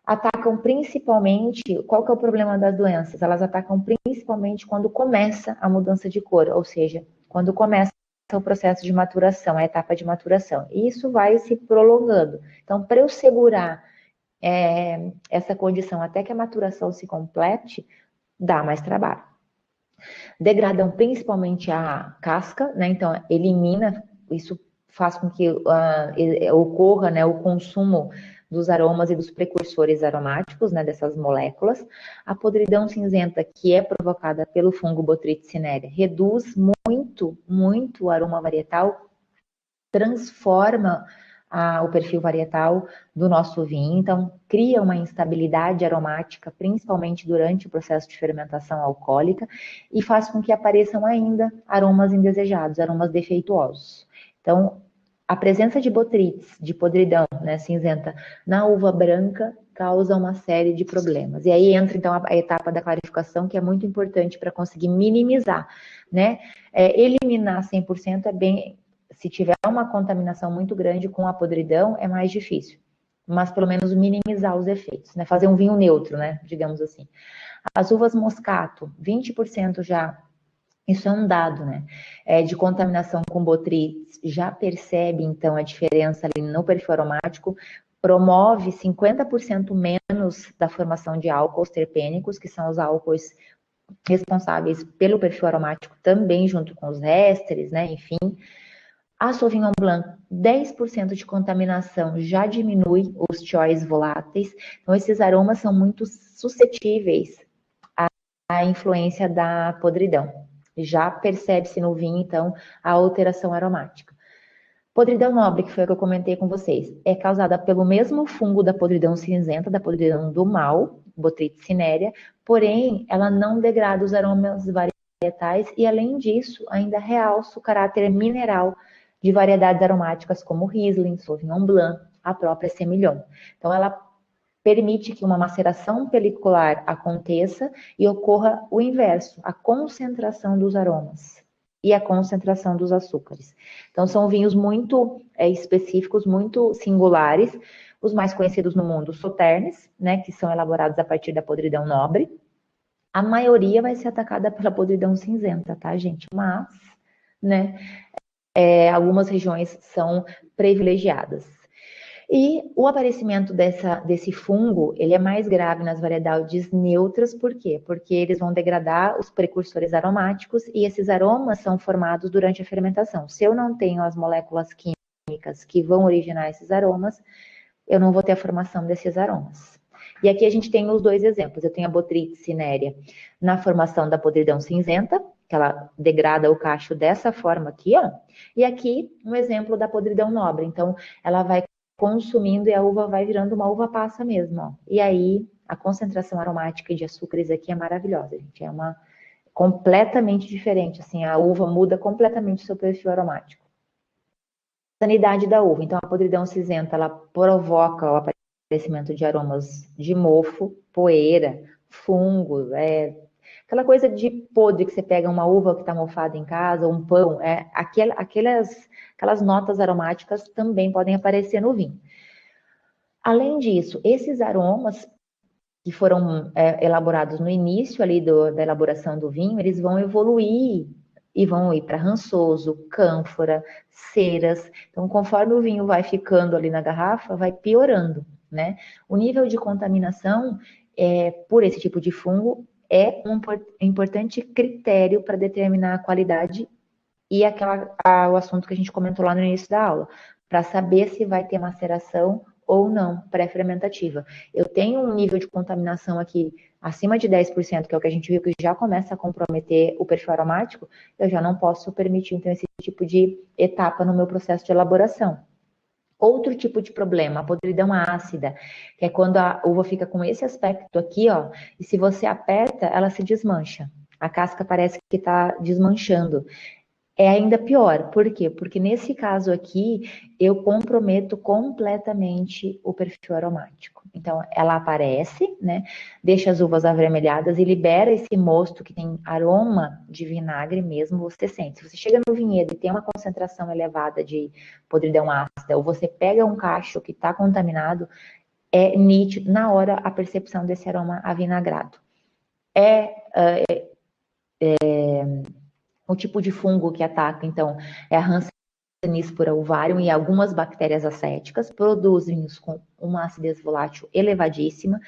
Atacam principalmente, qual que é o problema das doenças? Elas atacam principalmente quando começa a mudança de cor, ou seja, quando começa o processo de maturação, a etapa de maturação. E isso vai se prolongando. Então, para eu segurar essa condição até que a maturação se complete, dá mais trabalho. Degradam principalmente a casca, né? Então, elimina, isso faz com que ocorra, né, o consumo dos aromas e dos precursores aromáticos, né, dessas moléculas. A podridão cinzenta, que é provocada pelo fungo Botrytis cinerea, reduz muito, muito o aroma varietal, transforma o perfil varietal do nosso vinho, então cria uma instabilidade aromática, principalmente durante o processo de fermentação alcoólica, e faz com que apareçam ainda aromas indesejados, aromas defeituosos. Então, a presença de botrytis, de podridão, né, cinzenta, na uva branca causa uma série de problemas. E aí entra, então, a etapa da clarificação, que é muito importante para conseguir minimizar, né? Eliminar 100% é bem... Se tiver uma contaminação muito grande com a podridão, é mais difícil. Mas, pelo menos, minimizar os efeitos, né? Fazer um vinho neutro, né? Digamos assim. As uvas moscato, 20% já... Isso é um dado, né? De contaminação com botrytis, já percebe, então, a diferença ali no perfil aromático, promove 50% menos da formação de álcools terpênicos, que são os álcools responsáveis pelo perfil aromático, também junto com os ésteres, né? Enfim. A Sauvignon Blanc, 10% de contaminação já diminui os choice voláteis. Então, esses aromas são muito suscetíveis à influência da podridão. Já percebe-se no vinho, então, a alteração aromática. Podridão nobre, que foi o que eu comentei com vocês, é causada pelo mesmo fungo da podridão cinzenta, da podridão do mal, Botrytis cinerea, porém, ela não degrada os aromas varietais e, além disso, ainda realça o caráter mineral de variedades aromáticas como Riesling, Sauvignon Blanc, a própria Semillon. Então, ela permite que uma maceração pelicular aconteça e ocorra o inverso, a concentração dos aromas e a concentração dos açúcares. Então, são vinhos muito específicos, muito singulares. Os mais conhecidos no mundo, Sauternes, né, que são elaborados a partir da podridão nobre. A maioria vai ser atacada pela podridão cinzenta, tá, gente? Mas, né, algumas regiões são privilegiadas. E o aparecimento desse fungo, ele é mais grave nas variedades neutras, por quê? Porque eles vão degradar os precursores aromáticos e esses aromas são formados durante a fermentação. Se eu não tenho as moléculas químicas que vão originar esses aromas, eu não vou ter a formação desses aromas. E aqui a gente tem os dois exemplos. Eu tenho a Botrytis cinerea na formação da podridão cinzenta, que ela degrada o cacho dessa forma aqui, ó. E aqui um exemplo da podridão nobre. Então, ela vai consumindo e a uva vai virando uma uva passa mesmo, ó. E aí, a concentração aromática de açúcares aqui é maravilhosa, gente. É uma completamente diferente, assim, a uva muda completamente o seu perfil aromático. Sanidade da uva. Então, a podridão cinzenta, ela provoca o aparecimento de aromas de mofo, poeira, fungo, aquela coisa de podre que você pega uma uva que está mofada em casa, um pão, aquelas notas aromáticas também podem aparecer no vinho. Além disso, esses aromas que foram elaborados no início ali da elaboração do vinho, eles vão evoluir e vão ir para rançoso, cânfora, ceras. Então, conforme o vinho vai ficando ali na garrafa, vai piorando, né? O nível de contaminação por esse tipo de fungo é um importante critério para determinar a qualidade e o assunto que a gente comentou lá no início da aula, para saber se vai ter maceração ou não pré-fermentativa. Eu tenho um nível de contaminação aqui acima de 10%, que é o que a gente viu que já começa a comprometer o perfil aromático, eu já não posso permitir, então, esse tipo de etapa no meu processo de elaboração. Outro tipo de problema, a podridão ácida, que é quando a uva fica com esse aspecto aqui, ó, e se você aperta, ela se desmancha. A casca parece que está desmanchando. É ainda pior, por quê? Porque nesse caso aqui, eu comprometo completamente o perfil aromático. Então, ela aparece, né? Deixa as uvas avermelhadas e libera esse mosto que tem aroma de vinagre mesmo, você sente. Se você chega no vinhedo e tem uma concentração elevada de podridão ácida, ou você pega um cacho que está contaminado, é nítido na hora a percepção desse aroma avinagrado. O tipo de fungo que ataca, então, é a Hanseníspora ovarium e algumas bactérias acéticas, produz vinhos com uma acidez volátil elevadíssima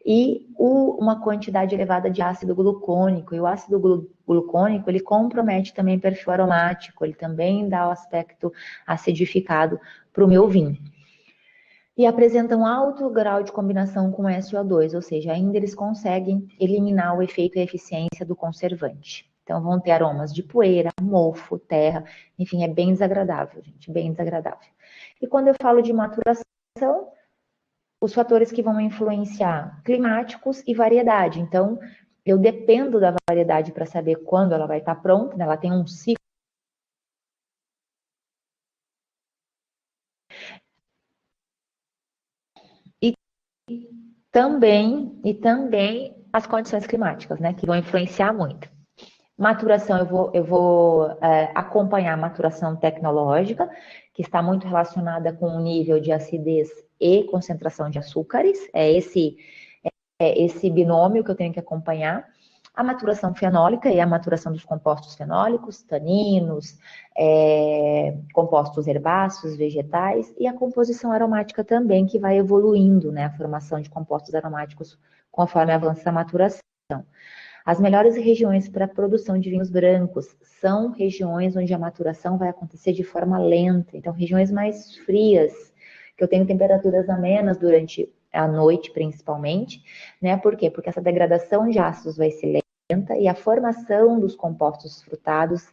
e uma quantidade elevada de ácido glucônico. E o ácido glucônico, ele compromete também o perfil aromático, ele também dá o aspecto acidificado para o meu vinho. E apresentam alto grau de combinação com SO2, ou seja, ainda eles conseguem eliminar o efeito e a eficiência do conservante. Então, vão ter aromas de poeira, mofo, terra, enfim, é bem desagradável, gente, bem desagradável. E quando eu falo de maturação, os fatores que vão influenciar climáticos e variedade. Então, eu dependo da variedade para saber quando ela vai estar pronta, né? Ela tem um ciclo. E também as condições climáticas, né? Que vão influenciar muito. Maturação, eu vou acompanhar a maturação tecnológica, que está muito relacionada com o nível de acidez e concentração de açúcares. É esse binômio que eu tenho que acompanhar. A maturação fenólica e a maturação dos compostos fenólicos, taninos, compostos herbáceos, vegetais, e a composição aromática também, que vai evoluindo, né? A formação de compostos aromáticos conforme avança a maturação. As melhores regiões para a produção de vinhos brancos são regiões onde a maturação vai acontecer de forma lenta. Então, regiões mais frias, que eu tenho temperaturas amenas durante a noite, principalmente, né? Por quê? Porque essa degradação de ácidos vai ser lenta e a formação dos compostos frutados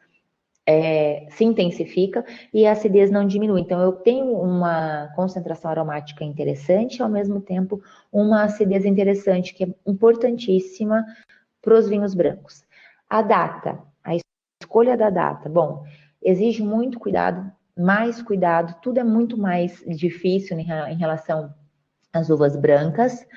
se intensifica e a acidez não diminui. Então, eu tenho uma concentração aromática interessante, ao mesmo tempo, uma acidez interessante, que é importantíssima para os vinhos brancos. A data, a escolha da data, bom, exige muito cuidado, mais cuidado, tudo é muito mais difícil em relação às uvas brancas.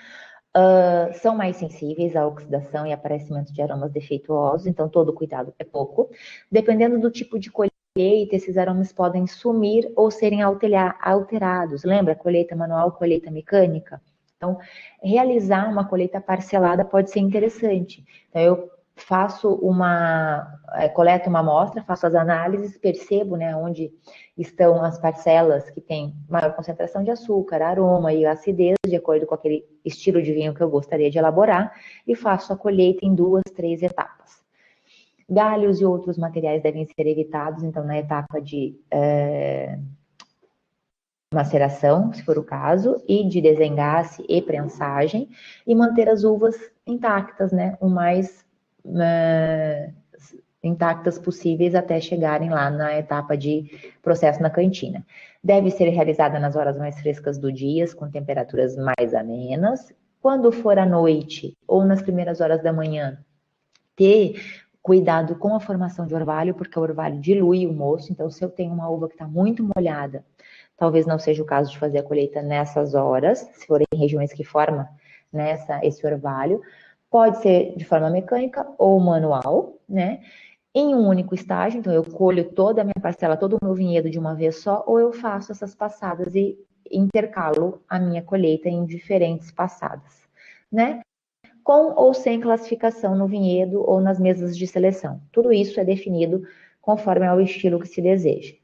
São mais sensíveis à oxidação e aparecimento de aromas defeituosos, então todo cuidado é pouco. Dependendo do tipo de colheita, esses aromas podem sumir ou serem alterados. Lembra? Colheita manual, colheita mecânica? Então, realizar uma colheita parcelada pode ser interessante. Então, eu coleto uma amostra, faço as análises, percebo, né, onde estão as parcelas que têm maior concentração de açúcar, aroma e acidez, de acordo com aquele estilo de vinho que eu gostaria de elaborar, e faço a colheita em 2, 3 etapas. Galhos e outros materiais devem ser evitados, então, na etapa de maceração, se for o caso, e de desengasse e prensagem, e manter as uvas intactas, né, o mais intactas possíveis até chegarem lá na etapa de processo na cantina. Deve ser realizada nas horas mais frescas do dia, com temperaturas mais amenas. Quando for à noite ou nas primeiras horas da manhã, ter cuidado com a formação de orvalho, porque o orvalho dilui o moço. Então, se eu tenho uma uva que está muito molhada, talvez não seja o caso de fazer a colheita nessas horas, se forem regiões que formam esse orvalho. Pode ser de forma mecânica ou manual, né? Em um único estágio, então eu colho toda a minha parcela, todo o meu vinhedo de uma vez só, ou eu faço essas passadas e intercalo a minha colheita em diferentes passadas, né? Com ou sem classificação no vinhedo ou nas mesas de seleção. Tudo isso é definido conforme ao estilo que se deseja.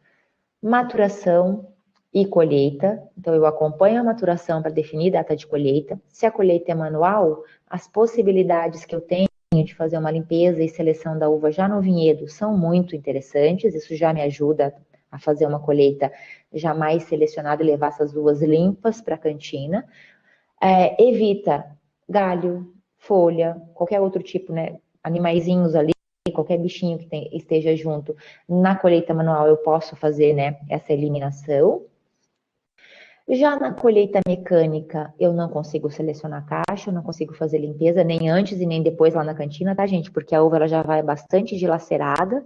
Maturação e colheita. Então, eu acompanho a maturação para definir data de colheita. Se a colheita é manual, as possibilidades que eu tenho de fazer uma limpeza e seleção da uva já no vinhedo são muito interessantes. Isso já me ajuda a fazer uma colheita já mais selecionada e levar essas uvas limpas para a cantina. Evita galho, folha, qualquer outro tipo, né? Animaizinhos ali, qualquer bichinho que esteja junto. Na colheita manual eu posso fazer, né, essa eliminação. Já na colheita mecânica, eu não consigo selecionar a caixa, eu não consigo fazer limpeza, nem antes e nem depois lá na cantina, tá, gente? Porque a uva ela já vai bastante dilacerada.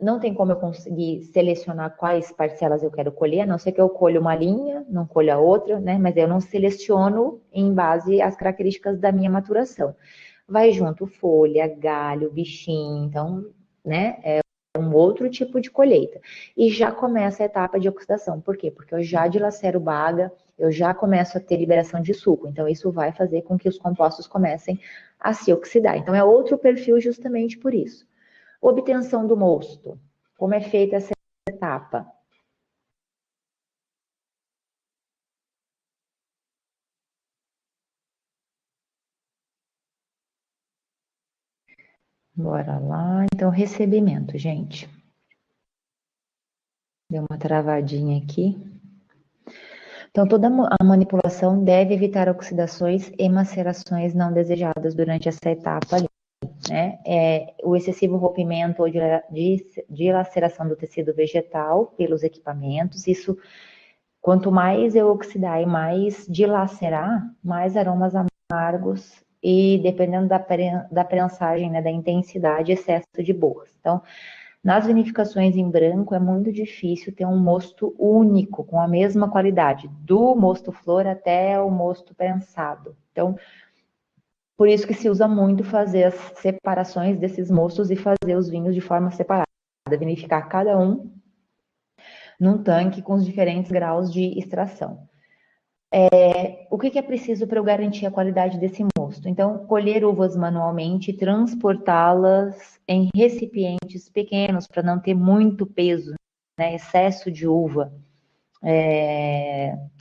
Não tem como eu conseguir selecionar quais parcelas eu quero colher, a não ser que eu colha uma linha, não colha outra, né? Mas eu não seleciono em base às características da minha maturação. Vai junto folha, galho, bichinho, então, né? Um outro tipo de colheita. E já começa a etapa de oxidação. Por quê? Porque eu já dilacero baga, eu já começo a ter liberação de suco. Então, isso vai fazer com que os compostos comecem a se oxidar. Então, é outro perfil justamente por isso. Obtenção do mosto. Como é feita essa etapa? Bora lá. Então, recebimento, gente. Deu uma travadinha aqui. Então, toda a manipulação deve evitar oxidações e macerações não desejadas durante essa etapa ali, né? O excessivo rompimento ou dilaceração do tecido vegetal pelos equipamentos, isso, quanto mais eu oxidar e mais dilacerar, mais aromas amargos e, dependendo da prensagem, né, da intensidade, excesso de borras. Então, nas vinificações em branco, é muito difícil ter um mosto único, com a mesma qualidade, do mosto flor até o mosto prensado. Então, por isso que se usa muito fazer as separações desses mostos e fazer os vinhos de forma separada, vinificar cada um num tanque com os diferentes graus de extração. O que é preciso para eu garantir a qualidade desse mosto? Então, colher uvas manualmente, transportá-las em recipientes pequenos para não ter muito peso, né, excesso de uva,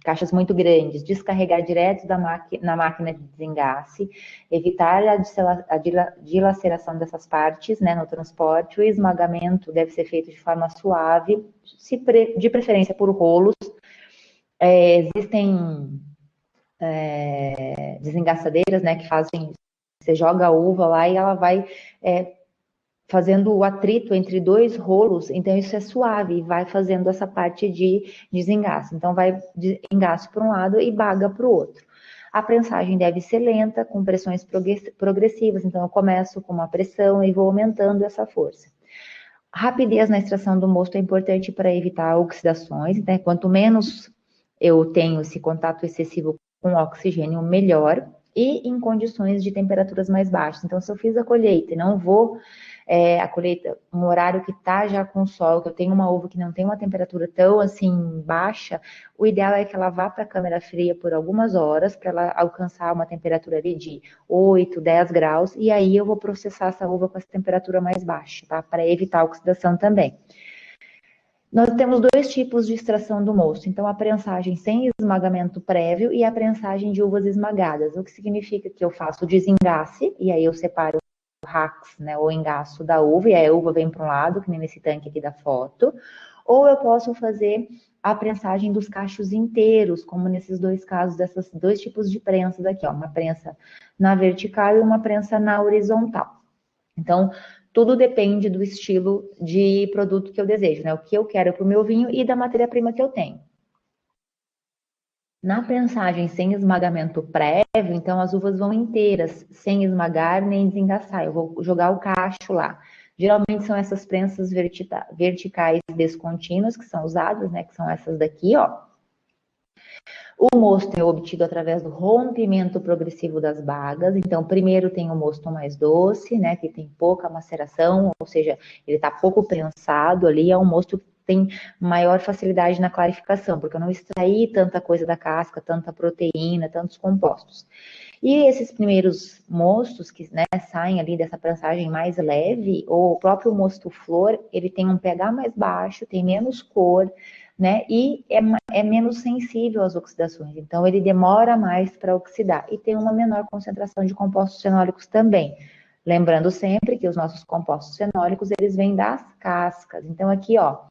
caixas muito grandes, descarregar direto na máquina de desengasse, evitar a dilaceração dessas partes, né, no transporte. O esmagamento deve ser feito de forma suave, de preferência por rolos. Existem desengaçadeiras, né, que fazem, você joga a uva lá e ela vai fazendo o atrito entre dois rolos, então isso é suave e vai fazendo essa parte de desengaço. Então vai engaço para um lado e baga para o outro. A prensagem deve ser lenta, com pressões progressivas, então eu começo com uma pressão e vou aumentando essa força. Rapidez na extração do mosto é importante para evitar oxidações, né? Quanto menos eu tenho esse contato excessivo com oxigênio, melhor, e em condições de temperaturas mais baixas. Então, se eu fiz a colheita e não vou a colheita, um horário que tá já com sol, que eu tenho uma uva que não tem uma temperatura tão assim baixa, o ideal é que ela vá para a câmara fria por algumas horas, para ela alcançar uma temperatura ali de 8, 10 graus, e aí eu vou processar essa uva com essa temperatura mais baixa, tá? Para evitar a oxidação também. Nós temos dois tipos de extração do mosto. Então, a prensagem sem esmagamento prévio e a prensagem de uvas esmagadas, o que significa que eu faço o desengace, e aí eu separo o rax, né, o engaço da uva, e aí a uva vem para um lado, que nem nesse tanque aqui da foto, ou eu posso fazer a prensagem dos cachos inteiros, como nesses dois casos, desses dois tipos de prensas aqui, ó, uma prensa na vertical e uma prensa na horizontal. Então, tudo depende do estilo de produto que eu desejo, né? O que eu quero para o meu vinho e da matéria-prima que eu tenho. Na prensagem sem esmagamento prévio, então as uvas vão inteiras, sem esmagar nem desengaçar. Eu vou jogar o cacho lá. Geralmente são essas prensas verticais descontínuas que são usadas, né? Que são essas daqui, ó. O mosto é obtido através do rompimento progressivo das bagas. Então, primeiro tem o mosto mais doce, né, que tem pouca maceração, ou seja, ele está pouco prensado ali. É um mosto que tem maior facilidade na clarificação, porque eu não extraí tanta coisa da casca, tanta proteína, tantos compostos. E esses primeiros mostos que, né, saem ali dessa prensagem mais leve, ou o próprio mosto flor, ele tem um pH mais baixo, tem menos cor, né? E é menos sensível às oxidações, então ele demora mais para oxidar e tem uma menor concentração de compostos fenólicos também. Lembrando sempre que os nossos compostos fenólicos, eles vêm das cascas. Então aqui, ó,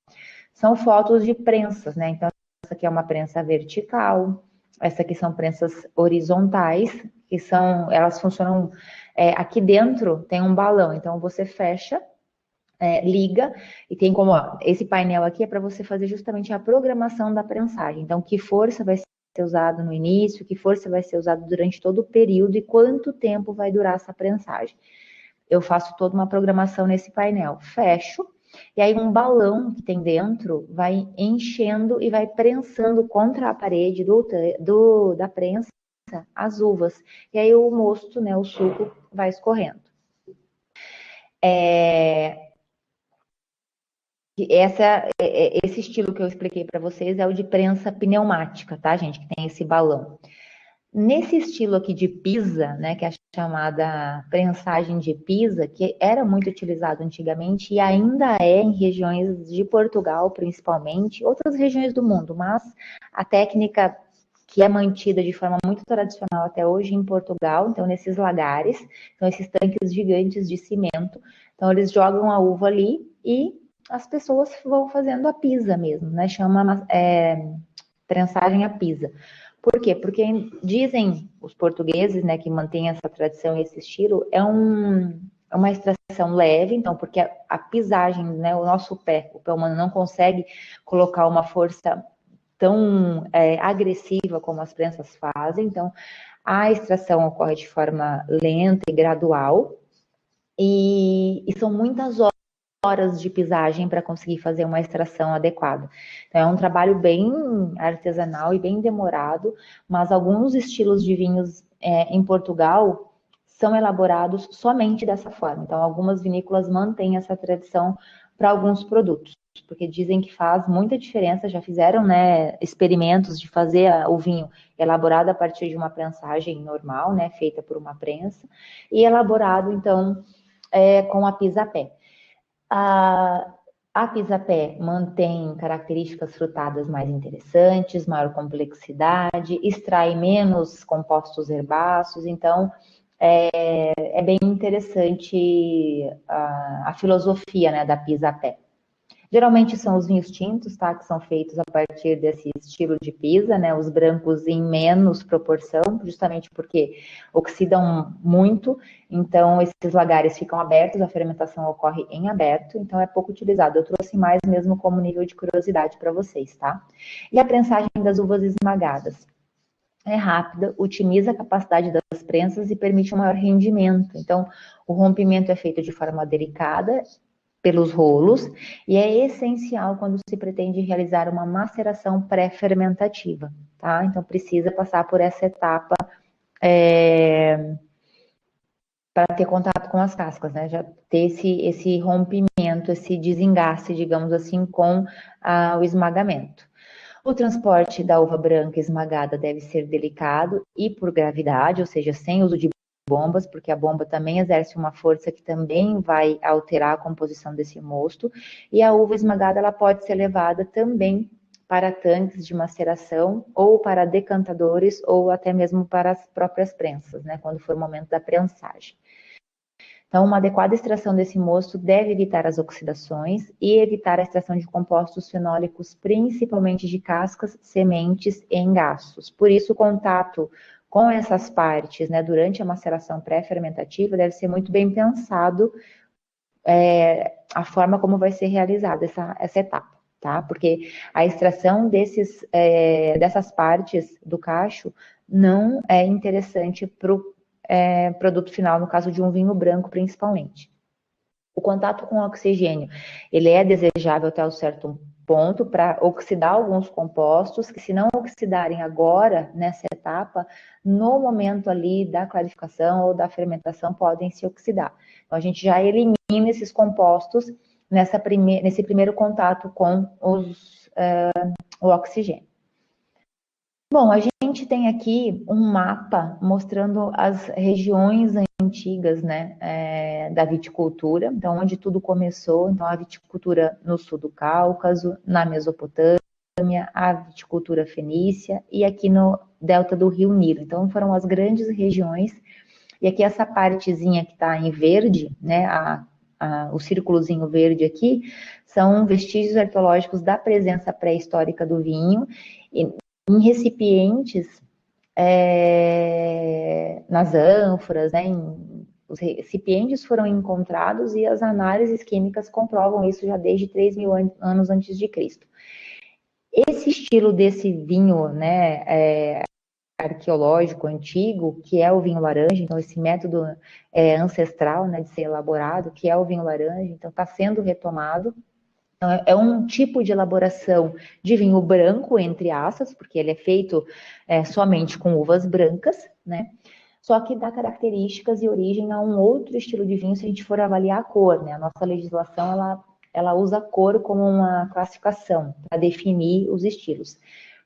são fotos de prensas, né? Então essa aqui é uma prensa vertical, essa aqui são prensas horizontais, que são, elas funcionam, aqui dentro tem um balão, então você fecha, liga, e tem como, ó, esse painel aqui é para você fazer justamente a programação da prensagem. Então, que força vai ser usado no início, que força vai ser usado durante todo o período e quanto tempo vai durar essa prensagem. Eu faço toda uma programação nesse painel, fecho, e aí um balão que tem dentro vai enchendo e vai prensando contra a parede da prensa as uvas. E aí o mosto, né, o suco vai escorrendo. Esse estilo que eu expliquei para vocês é o de prensa pneumática, tá, gente? Que tem esse balão. Nesse estilo aqui de pisa, né, que é a chamada prensagem de pisa, que era muito utilizado antigamente e ainda é em regiões de Portugal, principalmente, outras regiões do mundo, mas a técnica que é mantida de forma muito tradicional até hoje em Portugal, então nesses lagares, então esses tanques gigantes de cimento, então eles jogam a uva ali e as pessoas vão fazendo a pisa mesmo, né? Chama prensagem a pisa. Por quê? Porque dizem os portugueses, né, que mantêm essa tradição e esse estilo, é uma extração leve, então, porque a pisagem, né, o nosso pé, o pé humano não consegue colocar uma força tão agressiva como as prensas fazem, então a extração ocorre de forma lenta e gradual, e são muitas horas de pisagem para conseguir fazer uma extração adequada. Então, é um trabalho bem artesanal e bem demorado, mas alguns estilos de vinhos em Portugal são elaborados somente dessa forma. Então, algumas vinícolas mantêm essa tradição para alguns produtos, porque dizem que faz muita diferença, já fizeram, né, experimentos de fazer o vinho elaborado a partir de uma prensagem normal, né, feita por uma prensa, e elaborado, então, com a pisa-pé. A pisa-pé mantém características frutadas mais interessantes, maior complexidade, extrai menos compostos herbáceos, então é bem interessante a filosofia, né, da pisa-pé. Geralmente são os vinhos tintos, tá? Que são feitos a partir desse estilo de Pisa, né? Os brancos em menos proporção, justamente porque oxidam muito, então esses lagares ficam abertos, a fermentação ocorre em aberto, então é pouco utilizado. Eu trouxe mais mesmo como nível de curiosidade para vocês, tá? E a prensagem das uvas esmagadas. É rápida, otimiza a capacidade das prensas e permite um maior rendimento. Então, o rompimento é feito de forma delicada pelos rolos, e é essencial quando se pretende realizar uma maceração pré-fermentativa, tá? Então precisa passar por essa etapa para ter contato com as cascas, né? Já ter esse rompimento, esse desengaste, digamos assim, com o esmagamento. O transporte da uva branca esmagada deve ser delicado e por gravidade, ou seja, sem uso de bombas, porque a bomba também exerce uma força que também vai alterar a composição desse mosto, e a uva esmagada ela pode ser levada também para tanques de maceração ou para decantadores ou até mesmo para as próprias prensas, né, quando for o momento da prensagem. Então, uma adequada extração desse mosto deve evitar as oxidações e evitar a extração de compostos fenólicos, principalmente de cascas, sementes e engaços. Por isso, o contato com essas partes, né, durante a maceração pré-fermentativa, deve ser muito bem pensado a forma como vai ser realizada essa etapa, tá? Porque a extração dessas partes do cacho não é interessante para o produto final, no caso de um vinho branco, principalmente. O contato com o oxigênio, ele é desejável até um certo ponto para oxidar alguns compostos, que se não oxidarem agora, nessa etapa, no momento ali da clarificação ou da fermentação, podem se oxidar. Então, a gente já elimina esses compostos nesse primeiro contato com o oxigênio. Bom, a gente tem aqui um mapa mostrando as regiões antigas, né, da viticultura, então onde tudo começou. Então a viticultura no sul do Cáucaso, na Mesopotâmia, a viticultura fenícia e aqui no delta do Rio Nilo. Então foram as grandes regiões. E aqui essa partezinha que está em verde, né, o círculozinho verde aqui, são vestígios arqueológicos da presença pré-histórica do vinho em recipientes, nas ânforas, né, os recipientes foram encontrados e as análises químicas comprovam isso já desde 3.000 anos antes de Cristo. Esse estilo desse vinho, né, arqueológico antigo, que é o vinho laranja, então esse método ancestral, né, de ser elaborado, que é o vinho laranja, então está sendo retomado. Então, é um tipo de elaboração de vinho branco, entre aspas, porque ele é feito somente com uvas brancas, né? Só que dá características e origem a um outro estilo de vinho se a gente for avaliar a cor, né? A nossa legislação, ela usa a cor como uma classificação para definir os estilos.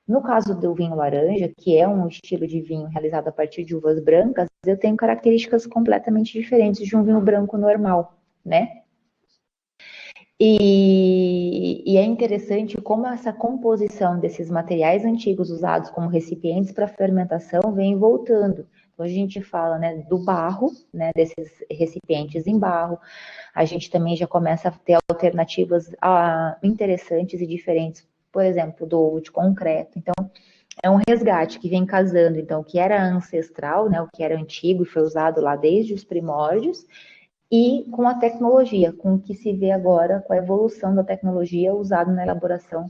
No caso do vinho laranja, que é um estilo de vinho realizado a partir de uvas brancas, eu tenho características completamente diferentes de um vinho branco normal, né? E é interessante como essa composição desses materiais antigos usados como recipientes para fermentação vem voltando. Então, a gente fala, né, do barro, né, desses recipientes em barro. A gente também já começa a ter alternativas interessantes e diferentes, por exemplo, do de concreto. Então, é um resgate que vem casando, então, o que era ancestral, né, o que era antigo e foi usado lá desde os primórdios, e com a tecnologia, com o que se vê agora, com a evolução da tecnologia usada na elaboração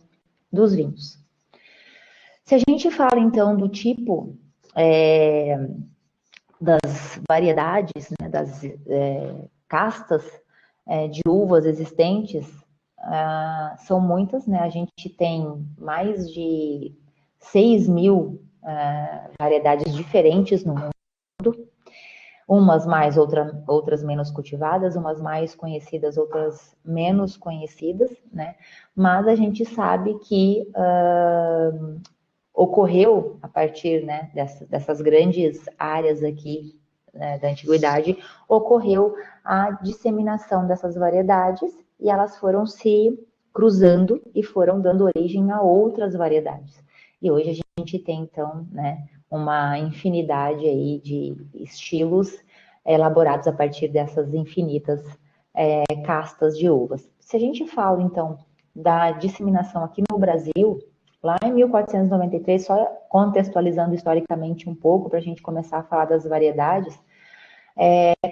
dos vinhos. Se a gente fala, então, do tipo das variedades, né, das castas de uvas existentes, são muitas, né? A gente tem mais de 6.000 variedades diferentes no mundo, umas mais, outras menos cultivadas, umas mais conhecidas, outras menos conhecidas, né? Mas a gente sabe que ocorreu, a partir, né, dessas grandes áreas aqui, né, da antiguidade, ocorreu a disseminação dessas variedades e elas foram se cruzando e foram dando origem a outras variedades. E hoje a gente tem, então, né, uma infinidade aí de estilos elaborados a partir dessas infinitas castas de uvas. Se a gente fala, então, da disseminação aqui no Brasil, lá em 1493, só contextualizando historicamente um pouco, para a gente começar a falar das variedades,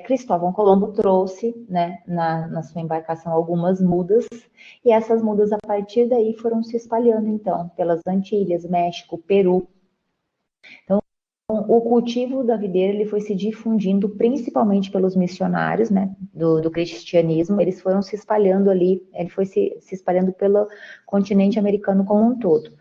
Cristóvão Colombo trouxe, né, na sua embarcação algumas mudas, e essas mudas, a partir daí, foram se espalhando, então, pelas Antilhas, México, Peru. Então, o cultivo da videira ele foi se difundindo principalmente pelos missionários, né, do cristianismo. Eles foram se espalhando ali, ele foi se espalhando pelo continente americano como um todo.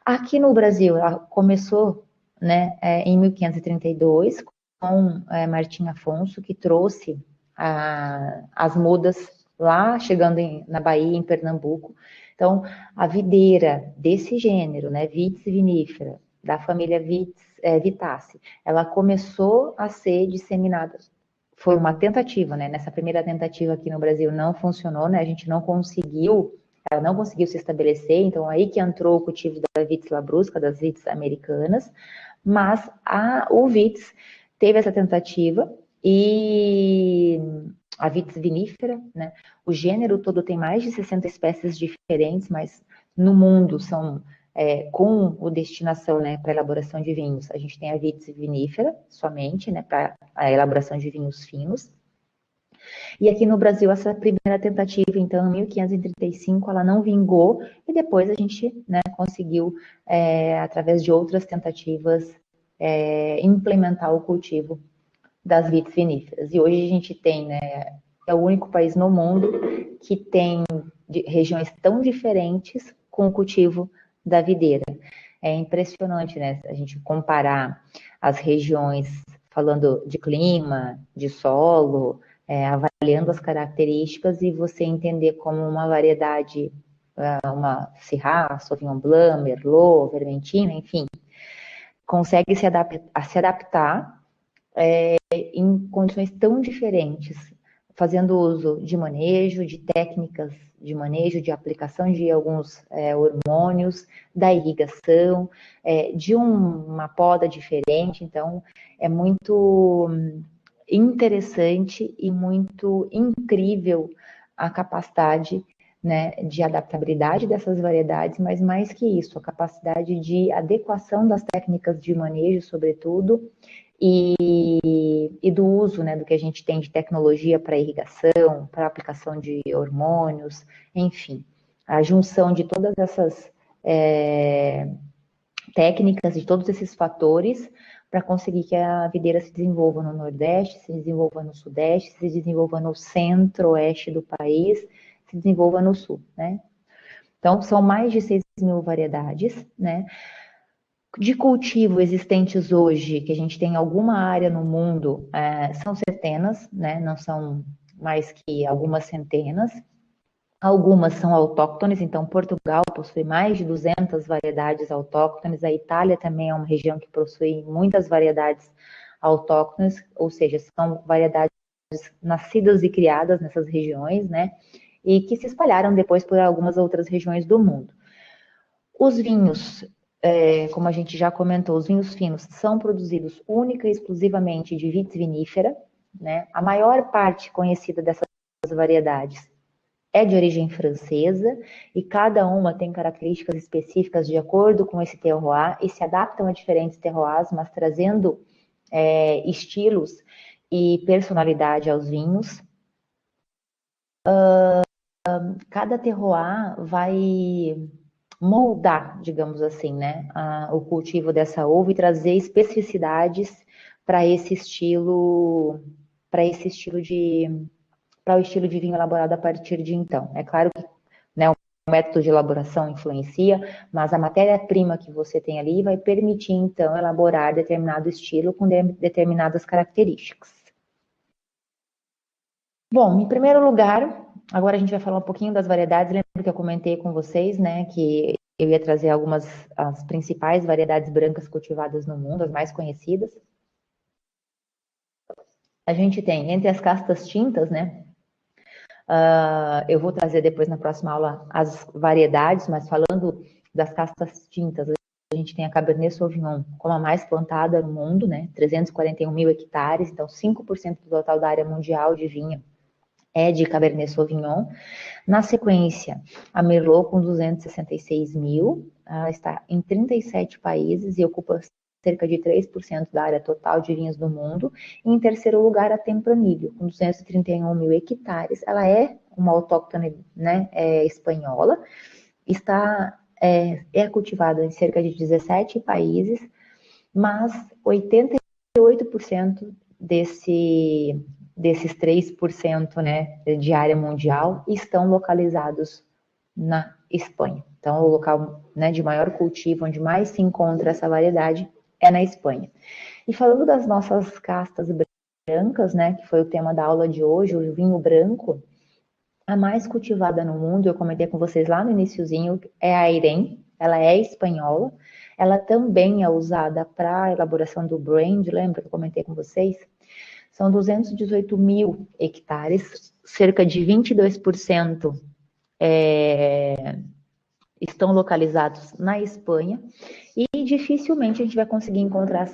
Aqui no Brasil, ela começou, né, em 1532, com Martim Afonso, que trouxe as mudas lá, chegando na Bahia, em Pernambuco. Então, a videira desse gênero, né, Vitis vinifera, da família Vitaceae, ela começou a ser disseminada. Foi uma tentativa, né? Nessa primeira tentativa aqui no Brasil não funcionou, né? A gente não conseguiu, ela não conseguiu se estabelecer, então aí que entrou o cultivo da Vitis labrusca, das Vitis americanas, mas o Vitis teve essa tentativa e a Vitis vinifera, né? O gênero todo tem mais de 60 espécies diferentes, mas no mundo são com o destinação, né, para elaboração de vinhos. A gente tem a Vitis vinifera somente, né, para a elaboração de vinhos finos. E aqui no Brasil, essa primeira tentativa, então, em 1535, ela não vingou, e depois a gente, né, conseguiu, através de outras tentativas, implementar o cultivo das vitis viníferas. E hoje a gente tem, né, é o único país no mundo que tem regiões tão diferentes com o cultivo da videira. É impressionante, né, a gente comparar as regiões, falando de clima, de solo, avaliando as características e você entender como uma variedade, uma Syrah, Sauvignon Blanc, Merlot, Vermentino, enfim, consegue se adaptar em condições tão diferentes, fazendo uso de manejo, de técnicas de manejo, de aplicação de alguns hormônios, da irrigação, de uma poda diferente. Então, é muito interessante e muito incrível a capacidade, né, de adaptabilidade dessas variedades, mas mais que isso, a capacidade de adequação das técnicas de manejo, sobretudo, e do uso, né, do que a gente tem de tecnologia para irrigação, para aplicação de hormônios, enfim, a junção de todas essas técnicas, de todos esses fatores, para conseguir que a videira se desenvolva no Nordeste, se desenvolva no Sudeste, se desenvolva no Centro-Oeste do país, se desenvolva no Sul, né? Então, são mais de 6.000 variedades, né? De cultivo existentes hoje, que a gente tem em alguma área no mundo, são centenas, né? Não são mais que algumas centenas. Algumas são autóctones, então Portugal possui mais de 200 variedades autóctones, a Itália também é uma região que possui muitas variedades autóctones, ou seja, são variedades nascidas e criadas nessas regiões, né? E que se espalharam depois por algumas outras regiões do mundo. Os vinhos, como a gente já comentou, os vinhos finos são produzidos única e exclusivamente de vitis vinífera, né? A maior parte conhecida dessas variedades é de origem francesa e cada uma tem características específicas de acordo com esse terroir e se adaptam a diferentes terroirs, mas trazendo estilos e personalidade aos vinhos. Cada terroir vai moldar, digamos assim, né, o cultivo dessa uva e trazer especificidades para esse estilo, para o estilo de vinho elaborado a partir de então. É claro que, né, o método de elaboração influencia, mas a matéria-prima que você tem ali vai permitir, então, elaborar determinado estilo com determinadas características. Bom, em primeiro lugar, agora a gente vai falar um pouquinho das variedades. Lembra que eu comentei com vocês, né, que eu ia trazer as principais variedades brancas cultivadas no mundo, as mais conhecidas. A gente tem, entre as castas tintas, né, eu vou trazer depois na próxima aula as variedades, mas falando das castas tintas, a gente tem a Cabernet Sauvignon como a mais plantada no mundo, né, 341 mil hectares, então 5% do total da área mundial de vinho é de Cabernet Sauvignon. Na sequência, a Merlot com 266 mil, ela está em 37 países e ocupa cerca de 3% da área total de vinhos do mundo. E em terceiro lugar, a Tempranillo, com 231 mil hectares. Ela é uma autóctone, né, espanhola, é cultivada em cerca de 17 países, mas 88% desses 3%, né, de área mundial estão localizados na Espanha. Então, o local, né, de maior cultivo, onde mais se encontra essa variedade, é na Espanha. E falando das nossas castas brancas, né, que foi o tema da aula de hoje, o vinho branco, a mais cultivada no mundo, eu comentei com vocês lá no iniciozinho, é a Irene, ela é espanhola, ela também é usada para a elaboração do brand, lembra que eu comentei com vocês? São 218 mil hectares, cerca de 22% estão localizados na Espanha, e dificilmente a gente vai conseguir encontrar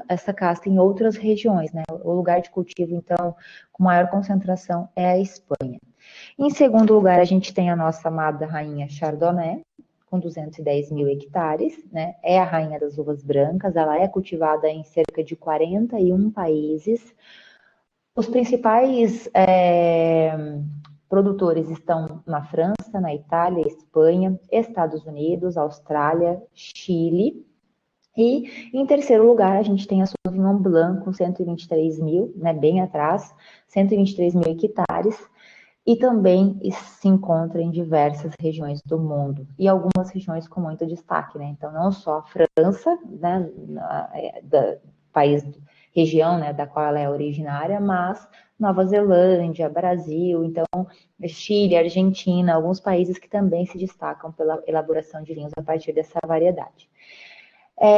essa casta em outras regiões, né? O lugar de cultivo, então, com maior concentração é a Espanha. Em segundo lugar, a gente tem a nossa amada rainha Chardonnay, com 210 mil hectares, né? É a rainha das uvas brancas, ela é cultivada em cerca de 41 países. Os principais produtores estão na França, na Itália, Espanha, Estados Unidos, Austrália, Chile. E em terceiro lugar, a gente tem a Sauvignon Blanc com 123 mil, né, bem atrás, 123 mil hectares, e também se encontra em diversas regiões do mundo, e algumas regiões com muito destaque, né? Então, não só a França, né, país, região, né, da qual ela é originária, mas Nova Zelândia, Brasil, então Chile, Argentina, alguns países que também se destacam pela elaboração de vinhos a partir dessa variedade.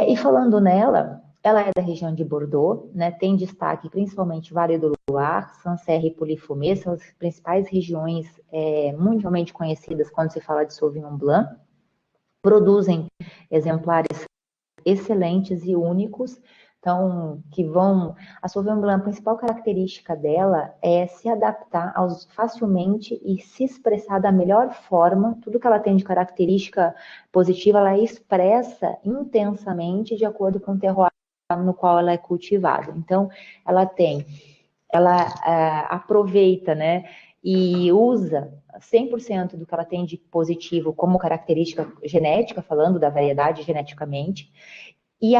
E falando nela, ela é da região de Bordeaux, né, tem destaque principalmente Vale do Loire, Sancerre e Pouilly-Fumé, são as principais regiões mundialmente conhecidas quando se fala de Sauvignon Blanc. Produzem exemplares excelentes e únicos, então, a Sauvignon Blanc, a principal característica dela é se adaptar facilmente e se expressar da melhor forma. Tudo que ela tem de característica positiva, ela expressa intensamente de acordo com o terroir no qual ela é cultivada. Então, ela aproveita, né, e usa 100% do que ela tem de positivo como característica genética, falando da variedade geneticamente, e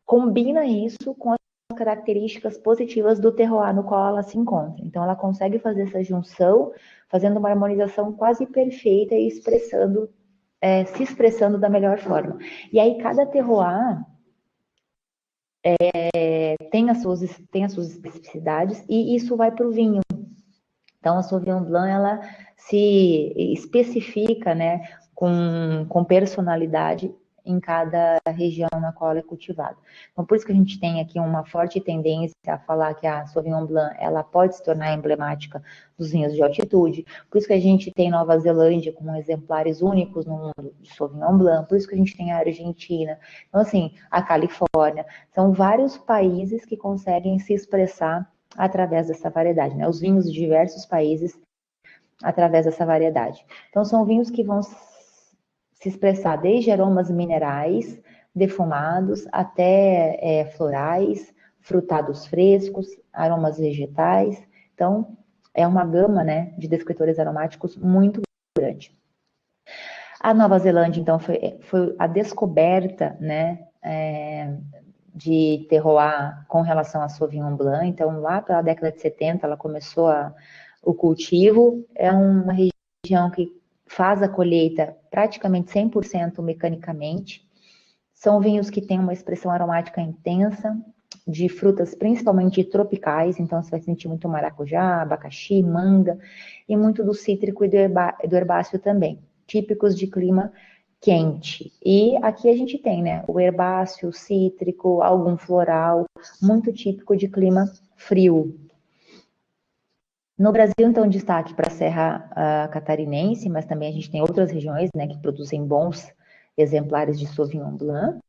combina isso com as características positivas do terroir no qual ela se encontra. Então, ela consegue fazer essa junção, fazendo uma harmonização quase perfeita e se expressando da melhor forma. E aí, cada terroir tem as suas especificidades, e isso vai para o vinho. Então, a Sauvignon Blanc, ela se especifica, né, com personalidade em cada região na qual ela é cultivada. Então, por isso que a gente tem aqui uma forte tendência a falar que a Sauvignon Blanc, ela pode se tornar emblemática dos vinhos de altitude, por isso que a gente tem Nova Zelândia com exemplares únicos no mundo de Sauvignon Blanc, por isso que a gente tem a Argentina, então, assim, a Califórnia, são vários países que conseguem se expressar através dessa variedade, né? Os vinhos de diversos países através dessa variedade. Então, são vinhos que vão se expressar desde aromas minerais, defumados, até florais, frutados frescos, aromas vegetais. Então, é uma gama, né, de descritores aromáticos muito grande. A Nova Zelândia, então, foi a descoberta, né, de terroir com relação a Sauvignon Blanc. Então, lá pela década de 70, ela começou o cultivo. É uma região que faz a colheita praticamente 100% mecanicamente. São vinhos que têm uma expressão aromática intensa, de frutas principalmente tropicais, então você vai sentir muito maracujá, abacaxi, manga, e muito do cítrico e do herbáceo também, típicos de clima quente. E aqui a gente tem, né, o herbáceo, o cítrico, algum floral, muito típico de clima frio. No Brasil, então, destaque para a Serra Catarinense, mas também a gente tem outras regiões, né, que produzem bons exemplares de Sauvignon Blanc.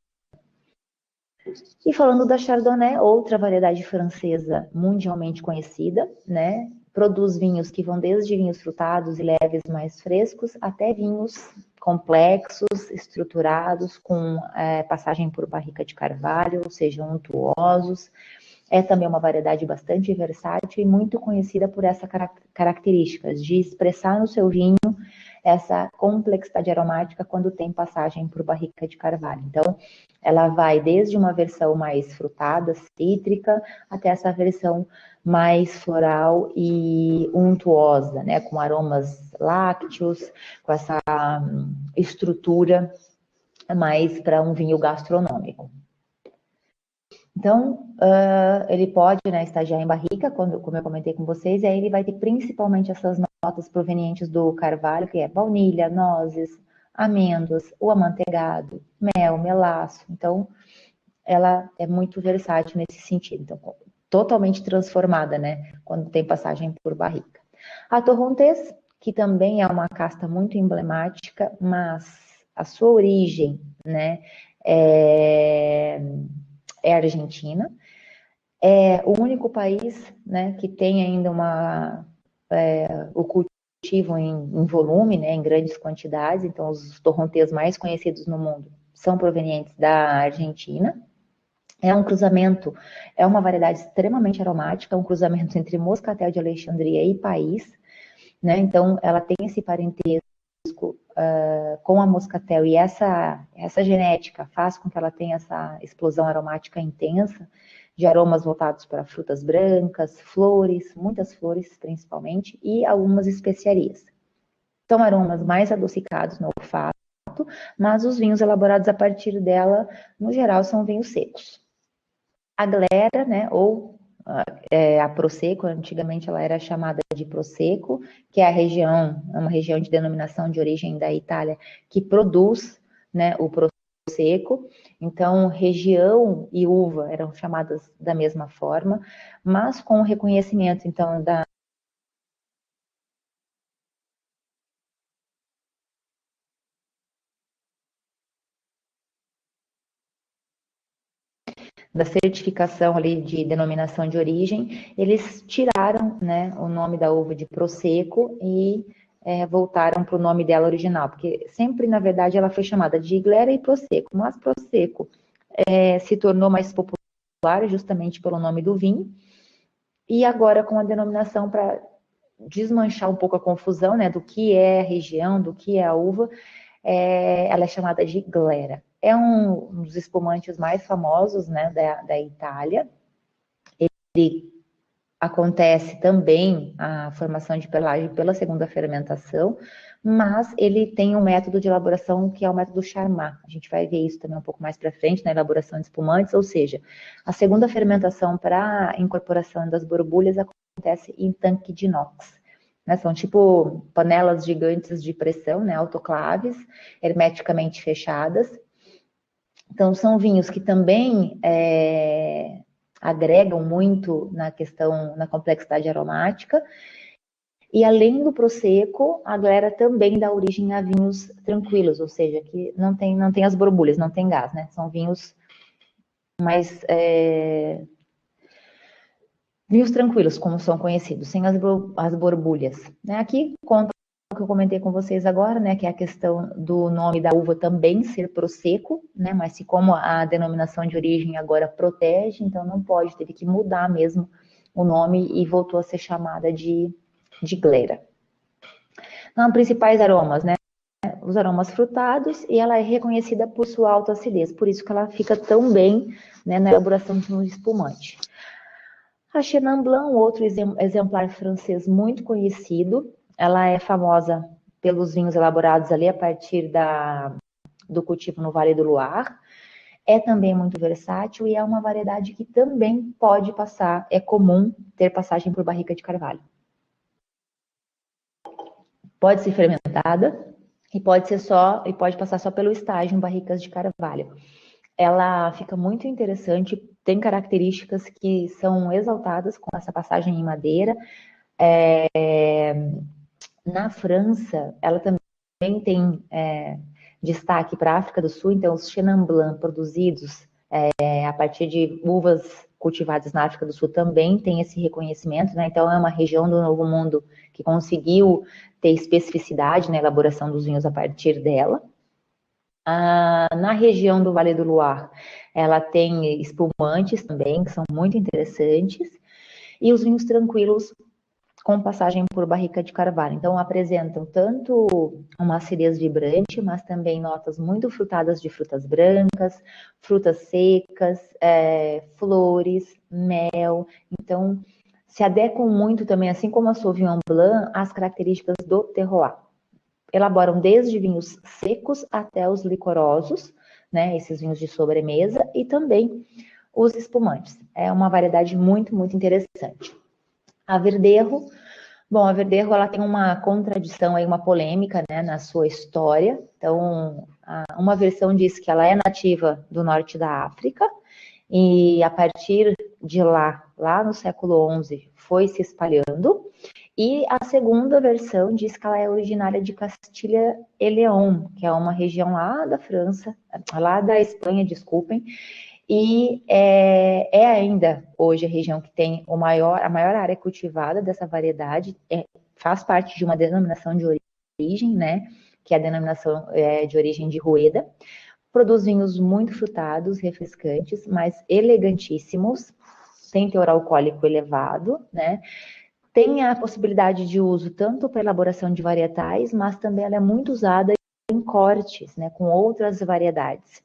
E falando da Chardonnay, outra variedade francesa mundialmente conhecida, né, produz vinhos que vão desde vinhos frutados e leves mais frescos até vinhos complexos, estruturados, com passagem por barrica de carvalho, ou seja, untuosos. É também uma variedade bastante versátil e muito conhecida por essa característica de expressar no seu vinho essa complexidade aromática quando tem passagem por barrica de carvalho. Então, ela vai desde uma versão mais frutada, cítrica, até essa versão mais floral e untuosa, né, com aromas lácteos, com essa estrutura mais para um vinho gastronômico. Então, ele pode, né, estagiar em barrica, como eu comentei com vocês, e aí ele vai ter principalmente essas notas provenientes do carvalho, que é baunilha, nozes, amêndoas, o amanteigado, mel, melaço. Então, ela é muito versátil nesse sentido. Então, totalmente transformada, né, quando tem passagem por barrica. A Torrontés, que também é uma casta muito emblemática, mas a sua origem, né, é Argentina. É o único país, né, que tem ainda o cultivo em volume, né, em grandes quantidades. Então, os torrontés mais conhecidos no mundo são provenientes da Argentina. É um cruzamento, é uma variedade extremamente aromática, um cruzamento entre Moscatel de Alexandria e País, né? Então, ela tem esse parentesco com a Moscatel, e essa genética faz com que ela tenha essa explosão aromática intensa, de aromas voltados para frutas brancas, flores, muitas flores principalmente, e algumas especiarias. São aromas mais adocicados no olfato, mas os vinhos elaborados a partir dela, no geral, são vinhos secos. A glera, né, ou a Prosecco, antigamente ela era chamada de Prosecco, que é uma região de denominação de origem da Itália, que produz, né, o Prosecco. Então, região e uva eram chamadas da mesma forma, mas com o reconhecimento, então, da certificação ali de denominação de origem, eles tiraram, né, o nome da uva de Prosecco e voltaram para o nome dela original, porque sempre, na verdade, ela foi chamada de Glera e Prosecco, mas Prosecco se tornou mais popular justamente pelo nome do vinho, e agora com a denominação para desmanchar um pouco a confusão, né, do que é a região, do que é a uva, ela é chamada de Glera. É um dos espumantes mais famosos, né, da Itália. Ele acontece também a formação de pelagem pela segunda fermentação, mas ele tem um método de elaboração que é o método Charmat. A gente vai ver isso também um pouco mais para frente na elaboração de espumantes, ou seja, a segunda fermentação para a incorporação das borbulhas acontece em tanque de inox. Né, são tipo panelas gigantes de pressão, né, autoclaves, hermeticamente fechadas. Então, são vinhos que também agregam muito na questão, na complexidade aromática. E além do Prosecco, a Glera também dá origem a vinhos tranquilos, ou seja, que não tem as borbulhas, não tem gás, né? São vinhos mais vinhos tranquilos, como são conhecidos, sem as borbulhas. Né? Aqui conta o que eu comentei com vocês agora, né, que é a questão do nome da uva também ser Prosecco, né, mas se como a denominação de origem agora protege, então não pode, teve que mudar mesmo o nome e voltou a ser chamada de Glera. Então, principais aromas, né, os aromas frutados, e ela é reconhecida por sua alta acidez, por isso que ela fica tão bem, né, na elaboração de um espumante. A Chenin Blanc, outro exemplar francês muito conhecido, ela é famosa pelos vinhos elaborados ali a partir do cultivo no Vale do Loire. É também muito versátil e é uma variedade que também pode passar, é comum ter passagem por barrica de carvalho. Pode ser fermentada e pode passar só pelo estágio em barricas de carvalho. Ela fica muito interessante, tem características que são exaltadas com essa passagem em madeira. Na França, ela também tem destaque para a África do Sul, então os Chenin Blanc produzidos A partir de uvas cultivadas na África do Sul também tem esse reconhecimento, né? Então é uma região do Novo Mundo que conseguiu ter especificidade na elaboração dos vinhos a partir dela. Na região do Vale do Loire, ela tem espumantes também, que são muito interessantes, e os vinhos tranquilos com passagem por barrica de carvalho. Então, apresentam tanto uma acidez vibrante, mas também notas muito frutadas de frutas brancas, frutas secas, flores, mel. Então, se adequam muito também, assim como a Sauvignon Blanc, às características do terroir. Elaboram desde vinhos secos até os licorosos, né, esses vinhos de sobremesa, e também os espumantes. É uma variedade muito, muito interessante. A Verdejo, bom, a Verdejo ela tem uma contradição aí, uma polêmica, né, na sua história. Então, uma versão diz que ela é nativa do norte da África e a partir de lá no século XI, foi se espalhando. E a segunda versão diz que ela é originária de Castilha e León, que é uma região lá da França, lá da Espanha, desculpem, e é ainda hoje a região que tem a maior área cultivada dessa variedade, faz parte de uma denominação de origem, né, que é a denominação de origem de Rueda. Produz vinhos muito frutados, refrescantes, mas elegantíssimos, tem teor alcoólico elevado, né, tem a possibilidade de uso tanto para elaboração de varietais, mas também ela é muito usada em cortes, né, com outras variedades.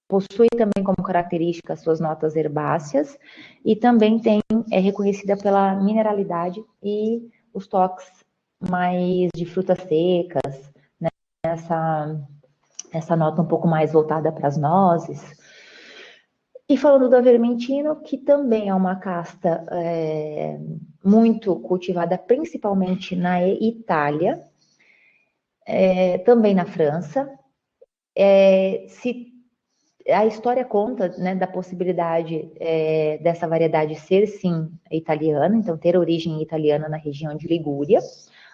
Possui também como característica suas notas herbáceas e também é reconhecida pela mineralidade e os toques mais de frutas secas, né, essa nota um pouco mais voltada para as nozes. E falando do Avermentino, que também é uma casta muito cultivada, principalmente na Itália, também na França. A história conta, né, da possibilidade dessa variedade ser, sim, italiana, então ter origem italiana na região de Ligúria.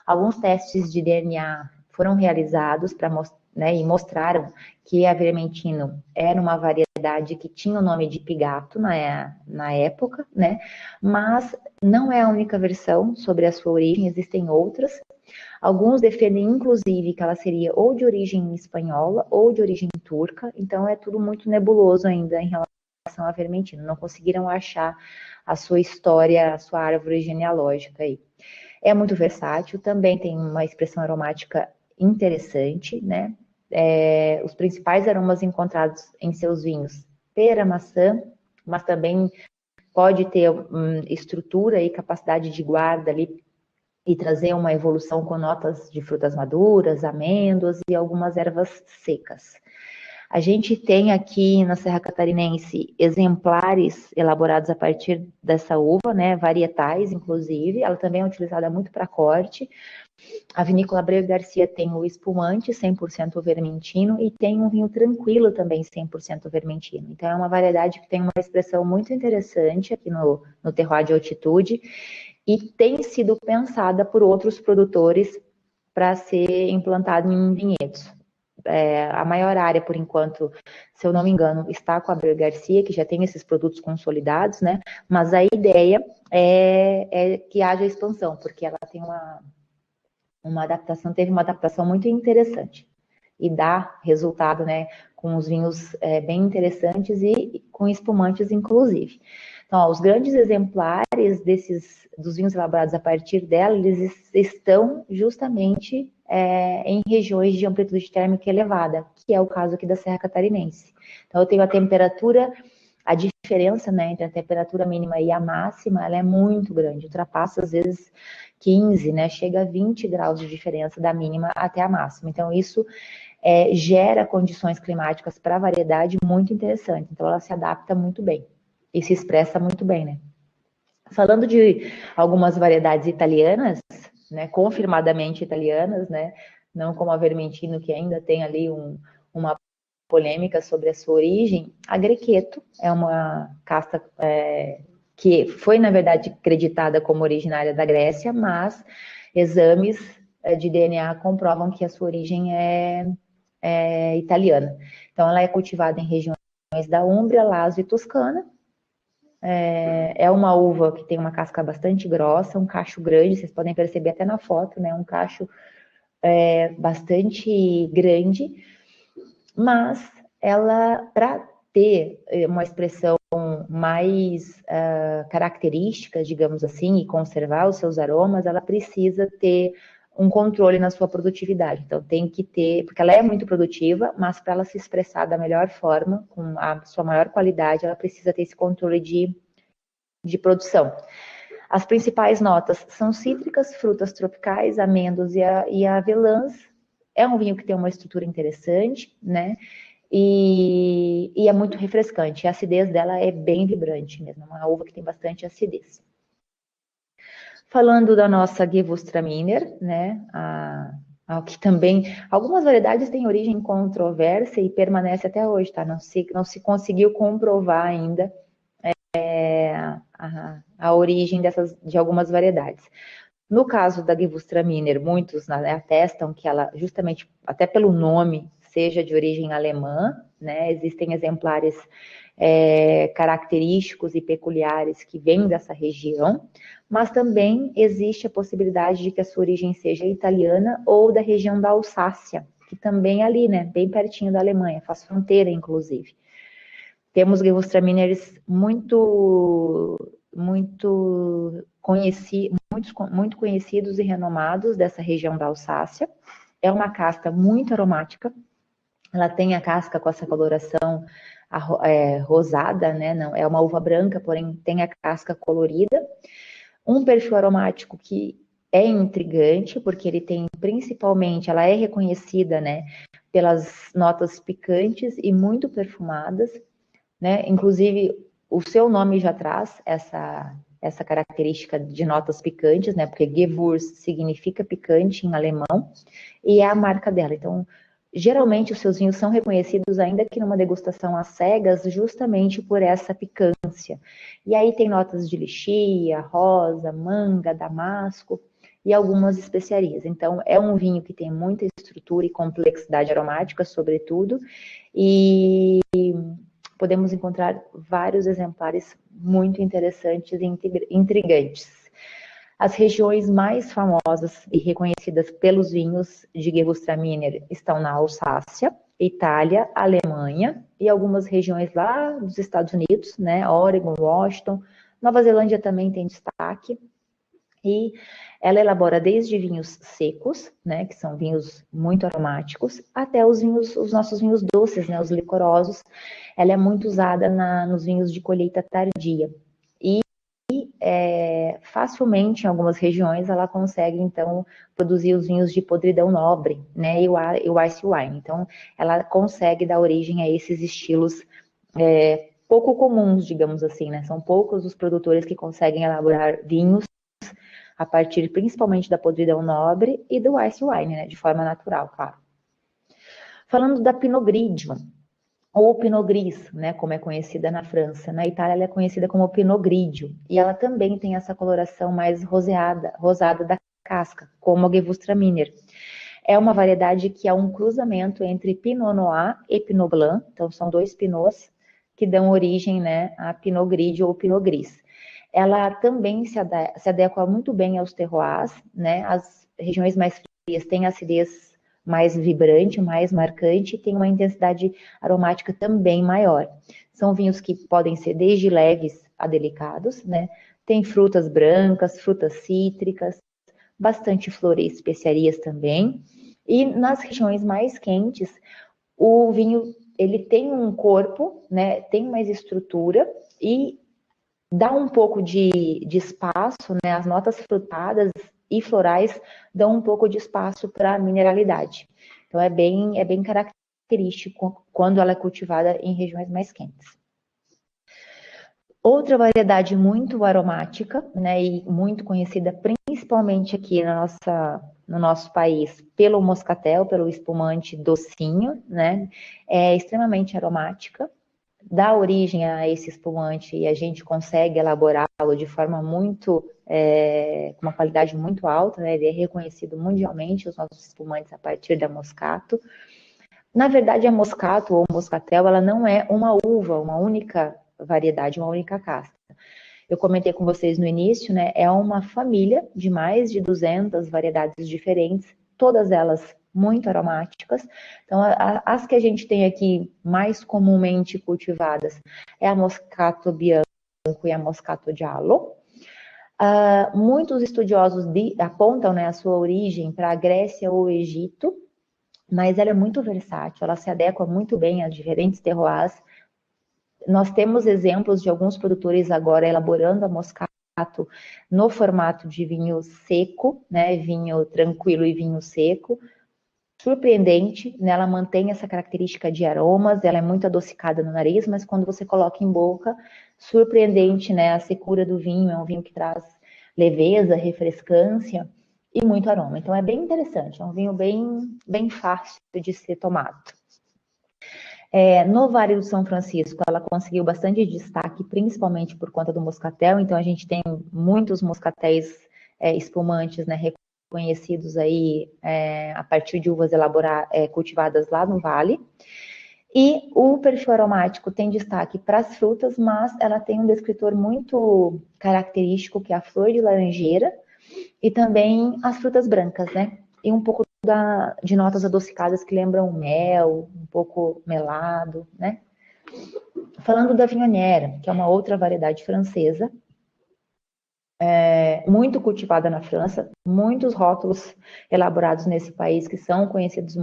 Alguns testes de DNA foram realizados para né, e mostraram que a Vermentino era uma variedade que tinha o nome de Pigato na época, né? Mas não é a única versão sobre a sua origem, existem outras. Alguns defendem, inclusive, que ela seria ou de origem espanhola ou de origem turca, então é tudo muito nebuloso ainda em relação a Vermentino. Não conseguiram achar a sua história, a sua árvore genealógica aí. É muito versátil, também tem uma expressão aromática interessante, né? Os principais aromas encontrados em seus vinhos, pera, maçã, mas também pode ter estrutura e capacidade de guarda ali e trazer uma evolução com notas de frutas maduras, amêndoas e algumas ervas secas. A gente tem aqui na Serra Catarinense exemplares elaborados a partir dessa uva, né, varietais, inclusive. Ela também é utilizada muito para corte. A vinícola Abreu Garcia tem o espumante 100% vermentino e tem um vinho tranquilo também 100% vermentino. Então é uma variedade que tem uma expressão muito interessante aqui no terroir de altitude e tem sido pensada por outros produtores para ser implantado em vinhedos. A maior área, por enquanto, se eu não me engano, está com a Abreu Garcia, que já tem esses produtos consolidados, né? Mas a ideia é que haja expansão, porque ela tem teve uma adaptação muito interessante e dá resultado, né, com os vinhos bem interessantes e com espumantes, inclusive. Então, os grandes exemplares dos vinhos elaborados a partir dela, eles estão justamente em regiões de amplitude térmica elevada, que é o caso aqui da Serra Catarinense. Então, eu tenho a diferença, né, entre a temperatura mínima e a máxima, ela é muito grande, ultrapassa às vezes 15, né, chega a 20 graus de diferença da mínima até a máxima. Então, isso gera condições climáticas para a variedade muito interessantes. Então, ela se adapta muito bem e se expressa muito bem, né? Falando de algumas variedades italianas, né, confirmadamente italianas, né, não como a Vermentino, que ainda tem ali uma polêmica sobre a sua origem, a Grequeto é uma casta que foi, na verdade, acreditada como originária da Grécia, mas exames de DNA comprovam que a sua origem é italiana. Então, ela é cultivada em regiões da Úmbria, Lazio e Toscana. É uma uva que tem uma casca bastante grossa, um cacho grande, vocês podem perceber até na foto, né? Um cacho bastante grande, mas ela, para ter uma expressão mais característica, digamos assim, e conservar os seus aromas, ela precisa ter um controle na sua produtividade. Então, tem que ter, porque ela é muito produtiva, mas para ela se expressar da melhor forma, com a sua maior qualidade, ela precisa ter esse controle de produção. As principais notas são cítricas, frutas tropicais, amêndoas e avelãs. É um vinho que tem uma estrutura interessante, né? E é muito refrescante. A acidez dela é bem vibrante mesmo, é uma uva que tem bastante acidez. Falando da nossa Gewürztraminer, né? Que também, algumas variedades têm origem controversa e permanece até hoje, tá? Não se conseguiu comprovar ainda a origem de algumas variedades. No caso da Gewürztraminer, muitos, né, atestam que ela, justamente até pelo nome, seja de origem alemã, né? Existem exemplares característicos e peculiares que vêm dessa região, mas também existe a possibilidade de que a sua origem seja italiana ou da região da Alsácia, que também é ali, né, bem pertinho da Alemanha, faz fronteira, inclusive. Temos Gewürztraminers muito conhecidos e renomados dessa região da Alsácia. É uma casta muito aromática. Ela tem a casca com essa coloração rosada, né? Não, é uma uva branca, porém tem a casca colorida. Um perfil aromático que é intrigante, porque ele tem principalmente, ela é reconhecida, né, pelas notas picantes e muito perfumadas, né? Inclusive, o seu nome já traz essa característica de notas picantes, né? Porque Gewürz significa picante em alemão, e é a marca dela. Então, geralmente os seus vinhos são reconhecidos, ainda que numa degustação às cegas, justamente por essa picância. E aí tem notas de lixia, rosa, manga, damasco e algumas especiarias. Então, é um vinho que tem muita estrutura e complexidade aromática, sobretudo, e podemos encontrar vários exemplares muito interessantes e intrigantes. As regiões mais famosas e reconhecidas pelos vinhos de Gewürztraminer estão na Alsácia, Itália, Alemanha e algumas regiões lá dos Estados Unidos, né? Oregon, Washington, Nova Zelândia também tem destaque. E ela elabora desde vinhos secos, né, que são vinhos muito aromáticos, até os nossos vinhos doces, né, os licorosos. Ela é muito usada nos vinhos de colheita tardia. E facilmente, em algumas regiões, ela consegue, então, produzir os vinhos de podridão nobre, né, e o ice wine. Então, ela consegue dar origem a esses estilos pouco comuns, digamos assim, né? São poucos os produtores que conseguem elaborar vinhos a partir principalmente da podridão nobre e do ice wine, né, de forma natural, claro. Falando da Pinot Grigio, ou Pinot Gris, né, como é conhecida na França. Na Itália ela é conhecida como Pinot Grigio, e ela também tem essa coloração mais rosada da casca, como a Gewürztraminer. É uma variedade que é um cruzamento entre Pinot Noir e Pinot Blanc, então são dois Pinots que dão origem, né, a Pinot Grigio ou Pinot Gris. Ela também se adequa muito bem aos terroirs, né? As regiões mais frias têm acidez mais vibrante, mais marcante, e tem uma intensidade aromática também maior. São vinhos que podem ser desde leves a delicados, né? Tem frutas brancas, frutas cítricas, bastante flor e especiarias também. E nas regiões mais quentes, o vinho ele tem um corpo, né? Tem mais estrutura e dá um pouco de espaço, né? As notas frutadas e florais dão um pouco de espaço para a mineralidade. Então é bem característico quando ela é cultivada em regiões mais quentes. Outra variedade muito aromática, né, e muito conhecida principalmente aqui no nosso país pelo moscatel, pelo espumante docinho, né, é extremamente aromática, dá origem a esse espumante e a gente consegue elaborá-lo de forma com uma qualidade muito alta, né? Ele é reconhecido mundialmente, os nossos espumantes a partir da Moscato. Na verdade, a Moscato ou Moscatel, ela não é uma uva, uma única variedade, uma única casta. Eu comentei com vocês no início, né? É uma família de mais de 200 variedades diferentes, todas elas muito aromáticas. Então, as que a gente tem aqui mais comumente cultivadas é a Moscato Bianco e a Moscato Giallo. Muitos estudiosos apontam, né, a sua origem para a Grécia ou Egito, mas ela é muito versátil, ela se adequa muito bem a diferentes terroirs. Nós temos exemplos de alguns produtores agora elaborando a Moscato no formato de vinho seco, né, vinho tranquilo e vinho seco. Surpreendente, né, ela mantém essa característica de aromas, ela é muito adocicada no nariz, mas quando você coloca em boca, surpreendente, né, a secura do vinho, é um vinho que traz leveza, refrescância e muito aroma. Então é bem interessante, é um vinho bem fácil de ser tomado. No Vale do São Francisco, ela conseguiu bastante destaque, principalmente por conta do moscatel, então a gente tem muitos moscatéis espumantes, né, reconhecidos aí a partir de uvas cultivadas lá no Vale. E o perfil aromático tem destaque para as frutas, mas ela tem um descritor muito característico, que é a flor de laranjeira, e também as frutas brancas, né? E um pouco de notas adocicadas que lembram mel, um pouco melado, né? Falando da Viognier, que é uma outra variedade francesa, muito cultivada na França, muitos rótulos elaborados nesse país que são conhecidos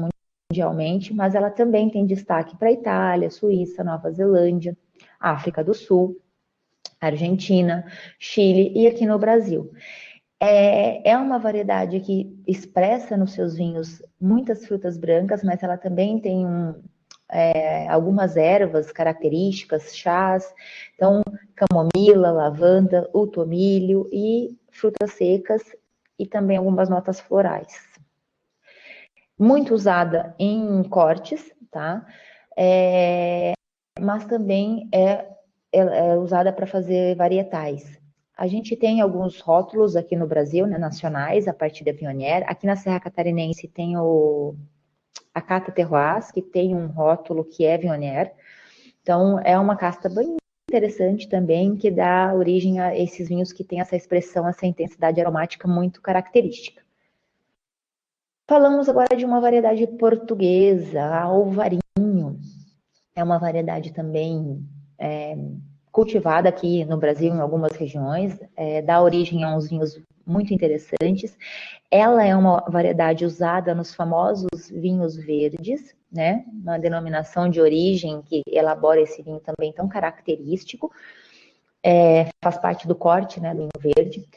mundialmente, mas ela também tem destaque para a Itália, Suíça, Nova Zelândia, África do Sul, Argentina, Chile e aqui no Brasil. É uma variedade que expressa nos seus vinhos muitas frutas brancas, mas ela também tem algumas ervas características, chás, então camomila, lavanda, o tomilho e frutas secas e também algumas notas florais. Muito usada em cortes, tá? Mas também é usada para fazer varietais. A gente tem alguns rótulos aqui no Brasil, né, nacionais, a partir da Viognier. Aqui na Serra Catarinense tem a Cata Terroirs, que tem um rótulo que é Viognier. Então, é uma casta bem interessante também, que dá origem a esses vinhos que têm essa expressão, essa intensidade aromática muito característica. Falamos agora de uma variedade portuguesa, a Alvarinho. É uma variedade também cultivada aqui no Brasil, em algumas regiões, dá origem a uns vinhos muito interessantes. Ela é uma variedade usada nos famosos vinhos verdes, né? Uma denominação de origem que elabora esse vinho também tão característico. Faz parte do corte, né, do vinho verde.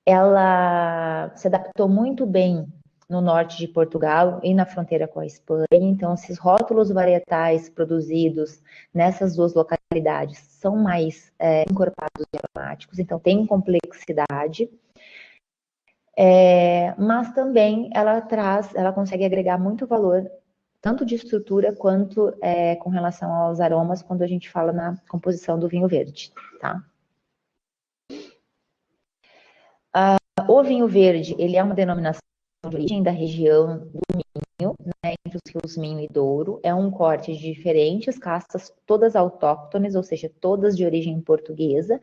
Ela se adaptou muito bem no norte de Portugal e na fronteira com a Espanha. Então, esses rótulos varietais produzidos nessas duas localidades são mais encorpados e aromáticos, então tem complexidade. Mas também ela consegue agregar muito valor, tanto de estrutura quanto com relação aos aromas, quando a gente fala na composição do vinho verde, tá? O vinho verde, ele é uma denominação de origem da região do Minho, né, entre os rios Minho e Douro. É um corte de diferentes castas, todas autóctones, ou seja, todas de origem portuguesa.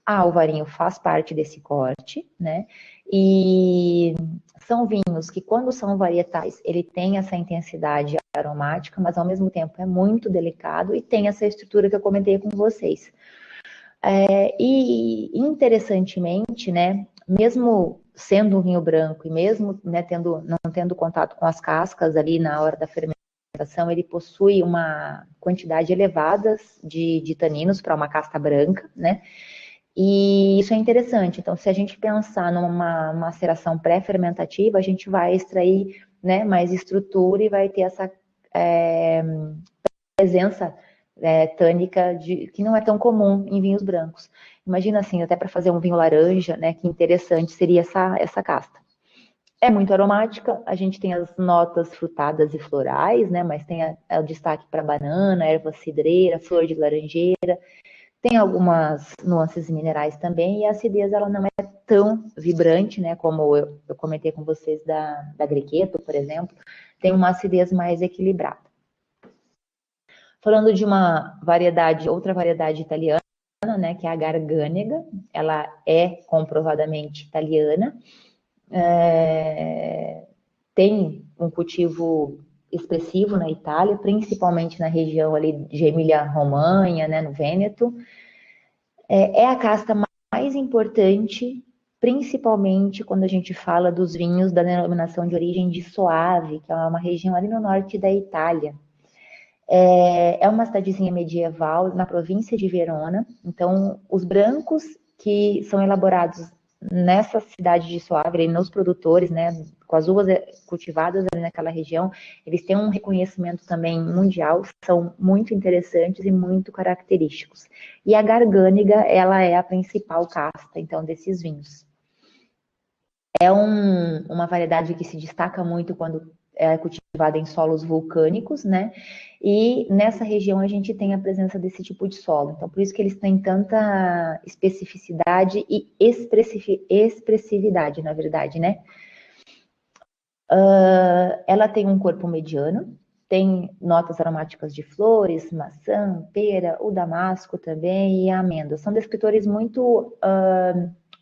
A Alvarinho faz parte desse corte, né? E são vinhos que, quando são varietais, ele tem essa intensidade aromática, mas ao mesmo tempo é muito delicado e tem essa estrutura que eu comentei com vocês. E interessantemente, né, mesmo sendo um vinho branco e mesmo, né, não tendo contato com as cascas ali na hora da fermentação, ele possui uma quantidade elevada de taninos para uma casta branca, né? E isso é interessante. Então, se a gente pensar numa maceração pré-fermentativa, a gente vai extrair, né, mais estrutura e vai ter essa presença tânica que não é tão comum em vinhos brancos. Imagina assim, até para fazer um vinho laranja, né, que interessante seria essa casta. É muito aromática, a gente tem as notas frutadas e florais, né, mas tem o destaque para banana, erva cidreira, flor de laranjeira, tem algumas nuances minerais também, e a acidez ela não é tão vibrante, né, como eu comentei com vocês da Grequeto, por exemplo, tem uma acidez mais equilibrada. Falando de uma variedade, outra variedade italiana, né, que é a Garganega, ela é comprovadamente italiana, tem um cultivo expressivo na Itália, principalmente na região ali de Emília-Romanha, né, no Vêneto. É a casta mais importante, principalmente quando a gente fala dos vinhos da denominação de origem de Soave, que é uma região ali no norte da Itália. É uma cidadezinha medieval na província de Verona. Então, os brancos que são elaborados nessa cidade de Soave, nos produtores, né, com as uvas cultivadas ali naquela região, eles têm um reconhecimento também mundial, são muito interessantes e muito característicos. E a Garganega, ela é a principal casta, então, desses vinhos. É uma variedade que se destaca muito quando é cultivada em solos vulcânicos, né? E nessa região a gente tem a presença desse tipo de solo. Então, por isso que eles têm tanta especificidade e expressividade, na verdade, né? Ela tem um corpo mediano, tem notas aromáticas de flores, maçã, pera, o damasco também e a amêndoa. São descritores muito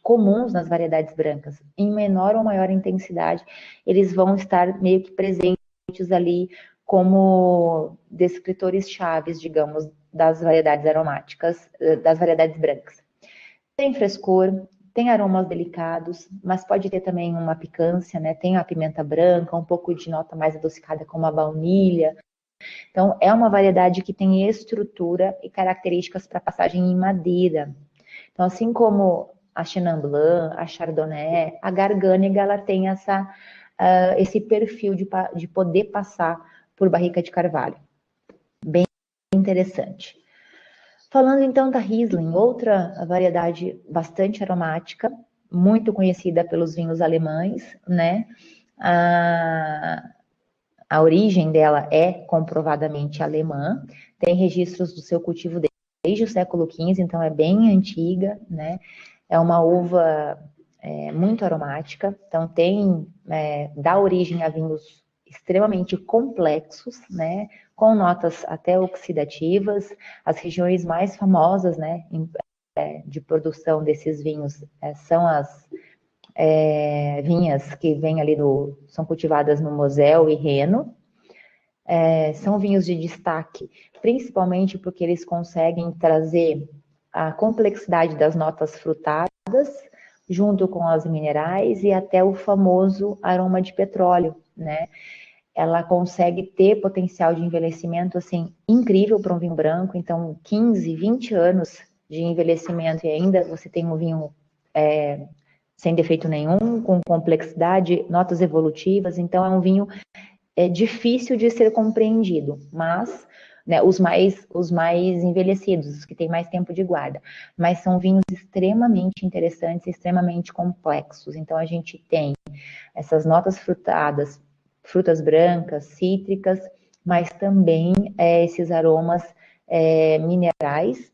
comuns nas variedades brancas. Em menor ou maior intensidade, eles vão estar meio que presentes ali como descritores chaves, digamos, das variedades aromáticas, das variedades brancas. Tem frescor, tem aromas delicados, mas pode ter também uma picância, né? Tem a pimenta branca, um pouco de nota mais adocicada como a baunilha. Então, é uma variedade que tem estrutura e características para passagem em madeira. Então, assim como a Chenin Blanc, a Chardonnay, a Garganega, ela tem esse perfil de poder passar por barrica de carvalho. Bem interessante. Falando então da Riesling, outra variedade bastante aromática, muito conhecida pelos vinhos alemães, né? A origem dela é comprovadamente alemã, tem registros do seu cultivo desde o século XV, então é bem antiga, né? É uma uva muito aromática, então dá origem a vinhos extremamente complexos, né? Com notas até oxidativas. As regiões mais famosas, né, de produção desses vinhos são as vinhas que vêm ali são cultivadas no Moselle e Reno. São vinhos de destaque, principalmente porque eles conseguem trazer a complexidade das notas frutadas, junto com as minerais e até o famoso aroma de petróleo, né? Ela consegue ter potencial de envelhecimento, assim, incrível para um vinho branco. Então, 15, 20 anos de envelhecimento e ainda você tem um vinho sem defeito nenhum, com complexidade, notas evolutivas. Então, é um vinho difícil de ser compreendido, mas né, os mais envelhecidos, os que têm mais tempo de guarda, mas são vinhos extremamente interessantes, extremamente complexos. Então, a gente tem essas notas frutadas, frutas brancas, cítricas, mas também esses aromas minerais.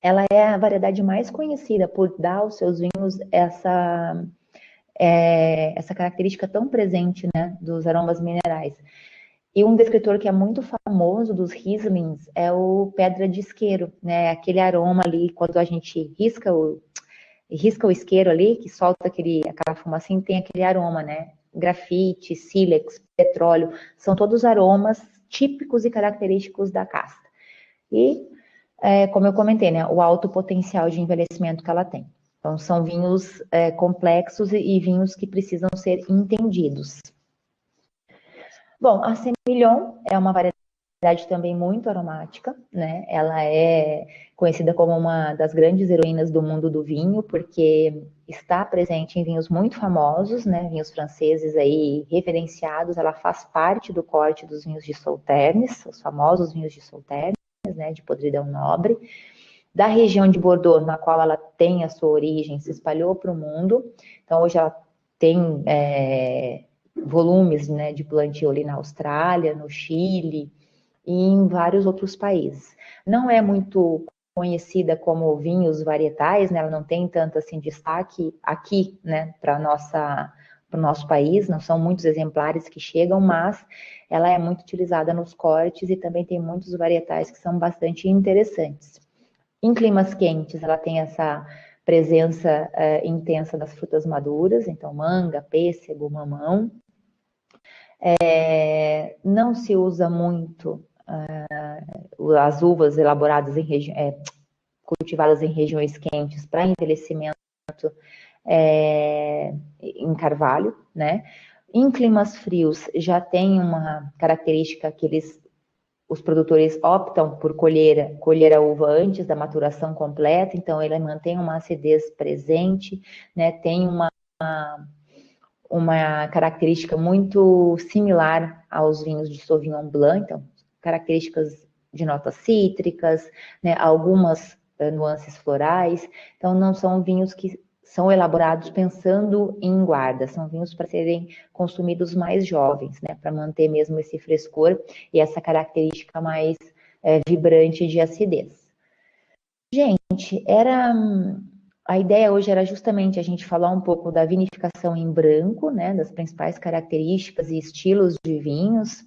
Ela é a variedade mais conhecida por dar aos seus vinhos essa característica tão presente, né, dos aromas minerais. E um descritor que é muito famoso dos Rieslings é o pedra de isqueiro, né, aquele aroma ali, quando a gente risca o isqueiro ali, que solta aquela fumacinha, tem aquele aroma, né? Grafite, sílex, petróleo, são todos aromas típicos e característicos da casta. E, como eu comentei, né, o alto potencial de envelhecimento que ela tem. Então, são vinhos complexos e vinhos que precisam ser entendidos. Bom, a Semillon é uma variedade também muito aromática, né? Ela é conhecida como uma das grandes heroínas do mundo do vinho, porque está presente em vinhos muito famosos, né? Vinhos franceses aí referenciados. Ela faz parte do corte dos vinhos de Sauternes, os famosos vinhos de Sauternes, né? De podridão nobre. Da região de Bordeaux, na qual ela tem a sua origem, se espalhou para o mundo. Então, hoje ela tem volumes, né, de plantio ali na Austrália, no Chile, e em vários outros países. Não é muito conhecida como vinhos varietais, né? Ela não tem tanto assim destaque aqui, né, para para o nosso país, não são muitos exemplares que chegam, mas ela é muito utilizada nos cortes e também tem muitos varietais que são bastante interessantes. Em climas quentes, ela tem essa presença intensa das frutas maduras, então manga, pêssego, mamão. Não se usa muito as uvas elaboradas cultivadas em regiões quentes para envelhecimento em carvalho, né? Em climas frios já tem uma característica que os produtores optam por colher a uva antes da maturação completa, então ele mantém uma acidez presente, né? Tem uma característica muito similar aos vinhos de Sauvignon Blanc, então características de notas cítricas, né? Algumas nuances florais, então não são vinhos que são elaborados pensando em guarda, são vinhos para serem consumidos mais jovens, né? Para manter mesmo esse frescor e essa característica mais vibrante de acidez. Gente, a ideia hoje era justamente a gente falar um pouco da vinificação em branco, né? Das principais características e estilos de vinhos.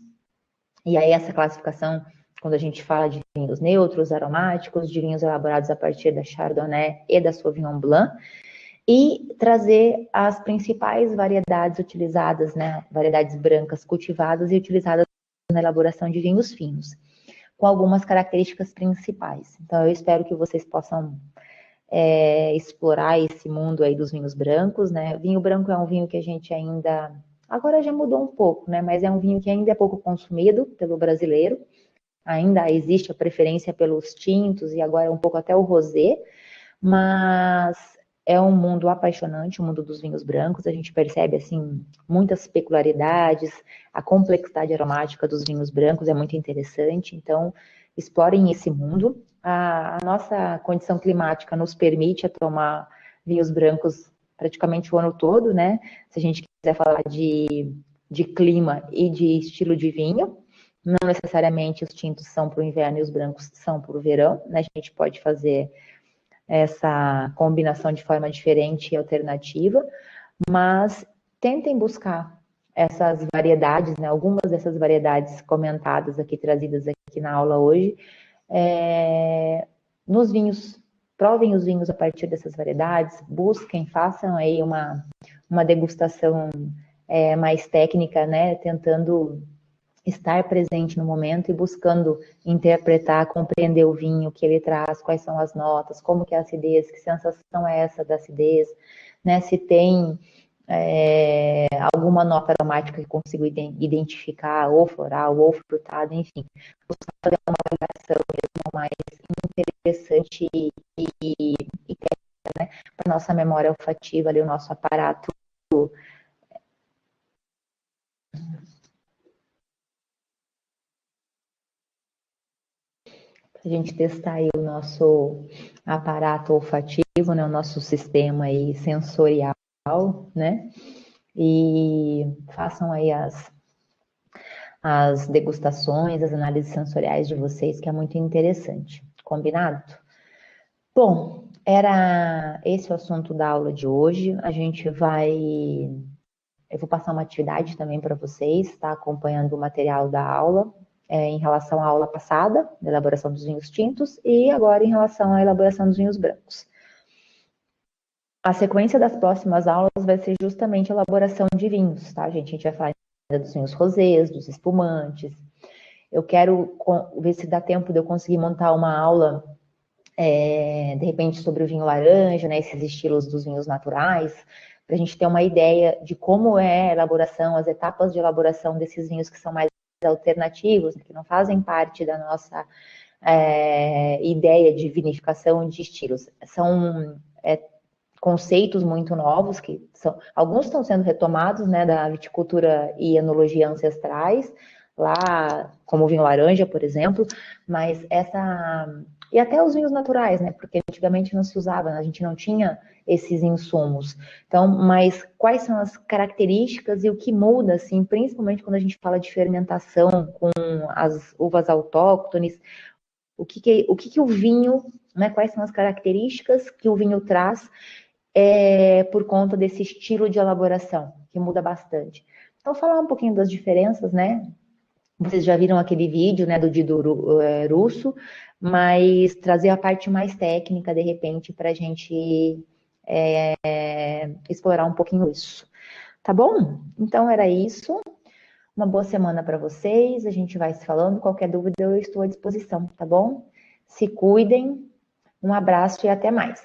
E aí essa classificação, quando a gente fala de vinhos neutros, aromáticos, de vinhos elaborados a partir da Chardonnay e da Sauvignon Blanc, e trazer as principais variedades utilizadas, né, variedades brancas cultivadas e utilizadas na elaboração de vinhos finos, com algumas características principais. Então, eu espero que vocês possam explorar esse mundo aí dos vinhos brancos, né? Vinho branco é um vinho que a gente ainda, agora já mudou um pouco, né? Mas é um vinho que ainda é pouco consumido pelo brasileiro. Ainda existe a preferência pelos tintos e agora um pouco até o rosé, mas é um mundo apaixonante, o mundo dos vinhos brancos. A gente percebe, assim, muitas peculiaridades, a complexidade aromática dos vinhos brancos é muito interessante. Então, explorem esse mundo. A nossa condição climática nos permite tomar vinhos brancos praticamente o ano todo, né? Se a gente quiser falar de clima e de estilo de vinho. Não necessariamente os tintos são para o inverno e os brancos são para o verão, né? A gente pode fazer essa combinação de forma diferente e alternativa, mas tentem buscar essas variedades, né? Algumas dessas variedades comentadas aqui, trazidas aqui na aula hoje, nos vinhos, provem os vinhos a partir dessas variedades, busquem, façam aí uma degustação mais técnica, né? Tentando estar presente no momento e buscando interpretar, compreender o vinho que ele traz, quais são as notas, como que é a acidez, que sensação é essa da acidez, né? Se tem alguma nota aromática que consigo identificar, ou floral, ou frutada, enfim. Buscar fazer uma avaliação mesmo mais interessante e técnica, né? Para a nossa memória olfativa, ali, o nosso aparato a gente testar aí o nosso aparato olfativo, né, o nosso sistema aí sensorial, né, e façam aí as degustações, as análises sensoriais de vocês, que é muito interessante. Combinado? Bom, era esse o assunto da aula de hoje. Eu vou passar uma atividade também para vocês, tá? Acompanhando o material da aula, em relação à aula passada, da elaboração dos vinhos tintos, e agora em relação à elaboração dos vinhos brancos. A sequência das próximas aulas vai ser justamente a elaboração de vinhos, tá, gente? A gente vai falar dos vinhos rosés, dos espumantes. Eu quero ver se dá tempo de eu conseguir montar uma aula, de repente, sobre o vinho laranja, né? Esses estilos dos vinhos naturais, para a gente ter uma ideia de como é a elaboração, as etapas de elaboração desses vinhos que são mais alternativos, que não fazem parte da nossa ideia de vinificação de estilos. São conceitos muito novos, alguns estão sendo retomados, né, da viticultura e enologia ancestrais, lá, como o vinho laranja, por exemplo, mas e até os vinhos naturais, né, porque antigamente não se usava, a gente não tinha esses insumos. Então, mas quais são as características e o que muda, assim, principalmente quando a gente fala de fermentação com as uvas autóctones, o que o vinho, né, quais são as características que o vinho traz por conta desse estilo de elaboração, que muda bastante. Então, falar um pouquinho das diferenças, né? Vocês já viram aquele vídeo, né, do Dido Russo, mas trazer a parte mais técnica, de repente, para a gente explorar um pouquinho isso. Tá bom? Então, era isso. Uma boa semana para vocês. A gente vai se falando. Qualquer dúvida, eu estou à disposição, tá bom? Se cuidem. Um abraço e até mais.